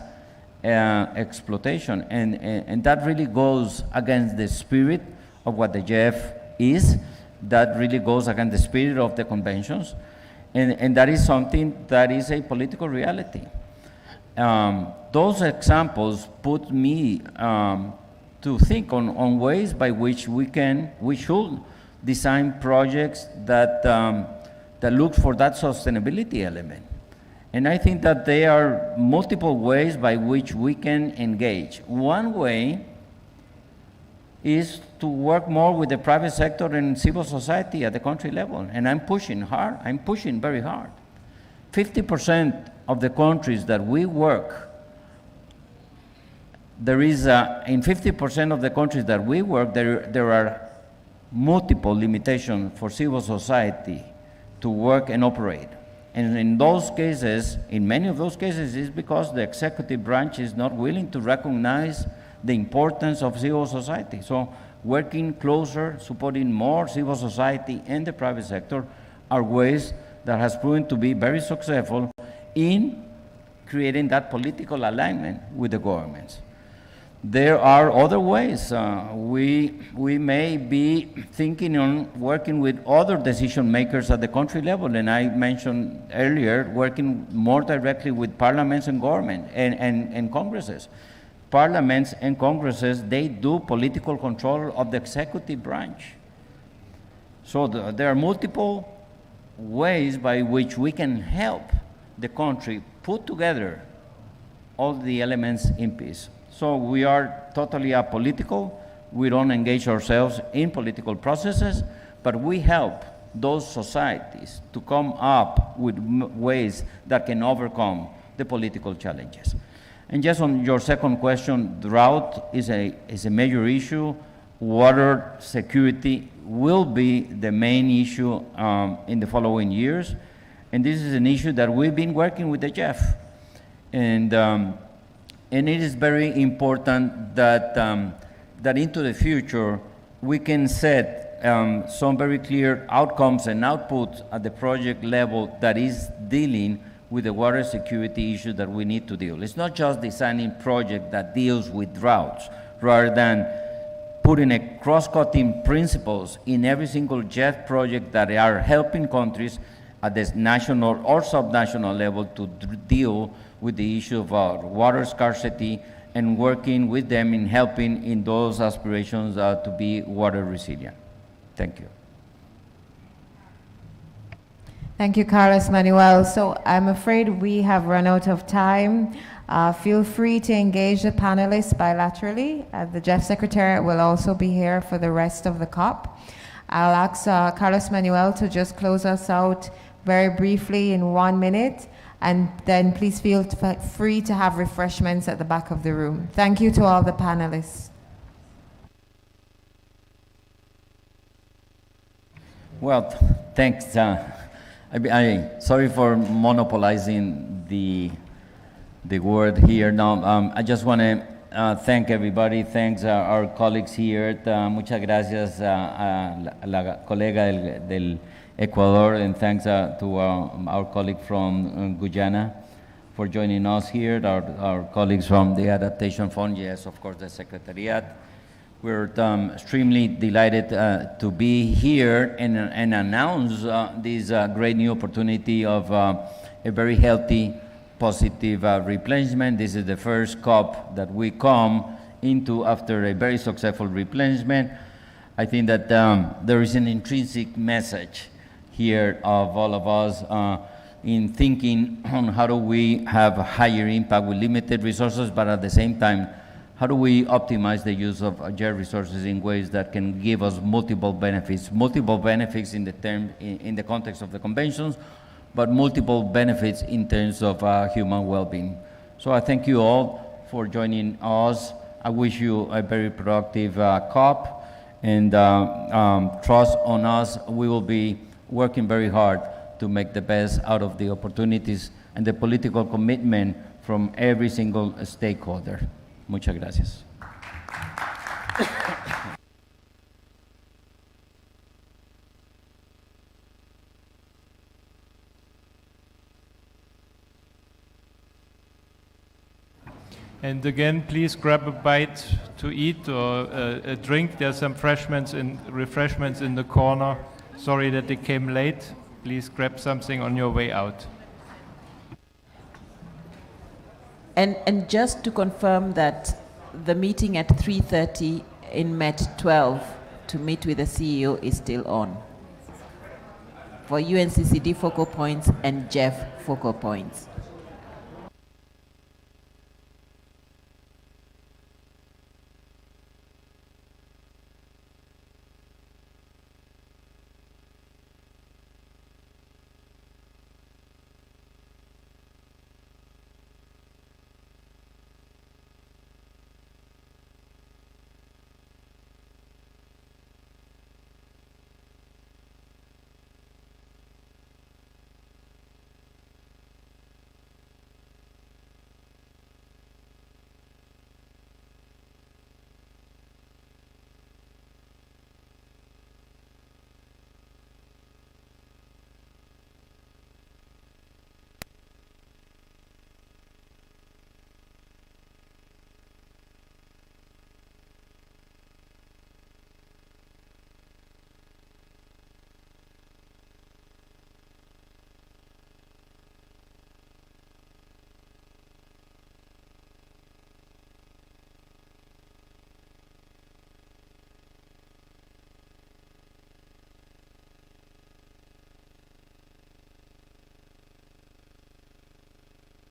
exploitation. And that really goes against the spirit of what the GEF is. That really goes against the spirit of the conventions. And that is something that is a political reality. Those examples put me to think on ways by which we should design projects that, that look for that sustainability element. And I think that there are multiple ways by which we can engage. One way is to work more with the private sector and civil society at the country level. And I'm pushing hard, I'm pushing very hard. 50% of the countries that we work, there is, in 50% of the countries that we work, there are multiple limitations for civil society to work and operate. And in those cases, in many of those cases, it's because the executive branch is not willing to recognize the importance of civil society. So working closer, supporting more civil society and the private sector are ways that has proven to be very successful in creating that political alignment with the governments. There are other ways. We may be thinking on working with other decision makers at the country level, and I mentioned earlier working more directly with parliaments and government and congresses. Parliaments and congresses, they do political control of the executive branch. So there are multiple ways by which we can help the country put together all the elements in peace. So we are totally apolitical. We don't engage ourselves in political processes, but we help those societies to come up with ways that can overcome the political challenges. And just on your second question, drought is a major issue. Water security will be the main issue in the following years. And this is an issue that we've been working with the GEF. And it is very important that, that into the future, we can set some very clear outcomes and outputs at the project level that is dealing with the water security issue that we need to deal. It's not just designing project that deals with droughts, rather than putting a cross-cutting principles in every single GEF project that are helping countries at this national or subnational level to deal with the issue of water scarcity and working with them in helping in those aspirations to be water resilient. Thank you. Thank you, Carlos Manuel. So I'm afraid we have run out of time. Feel free to engage the panelists bilaterally. The GEF Secretariat will also be here for the rest of the COP. I'll ask Carlos Manuel to just close us out very briefly in 1 minute, and then please feel free to have refreshments at the back of the room. Thank you to all the panelists. Well, thanks. Sorry for monopolizing the word here. Now, I just want to thank everybody. Thanks our colleagues here. Muchas gracias a la colega del Ecuador, and thanks to our colleague from Guyana for joining us here, our colleagues from the Adaptation Fund, yes, of course, the Secretariat. We're extremely delighted to be here and announce this great new opportunity of a very healthy, positive replenishment. This is the first COP that we come into after a very successful replenishment. I think that there is an intrinsic message here of all of us in thinking on how do we have a higher impact with limited resources, but at the same time, how do we optimize the use of GEF resources in ways that can give us multiple benefits in the context of the conventions, but multiple benefits in terms of human well-being. So I thank you all for joining us. I wish you a very productive COP, and trust on us. We will be working very hard to make the best out of the opportunities and the political commitment from every single stakeholder. Muchas gracias. And again, please grab a bite to eat or a drink. There's some refreshments in the corner. Sorry that they came late. Please grab something on your way out. And just to confirm that the meeting at 3:30 in Met 12 to meet with the CEO is still on for UNCCD focal points and GEF focal points.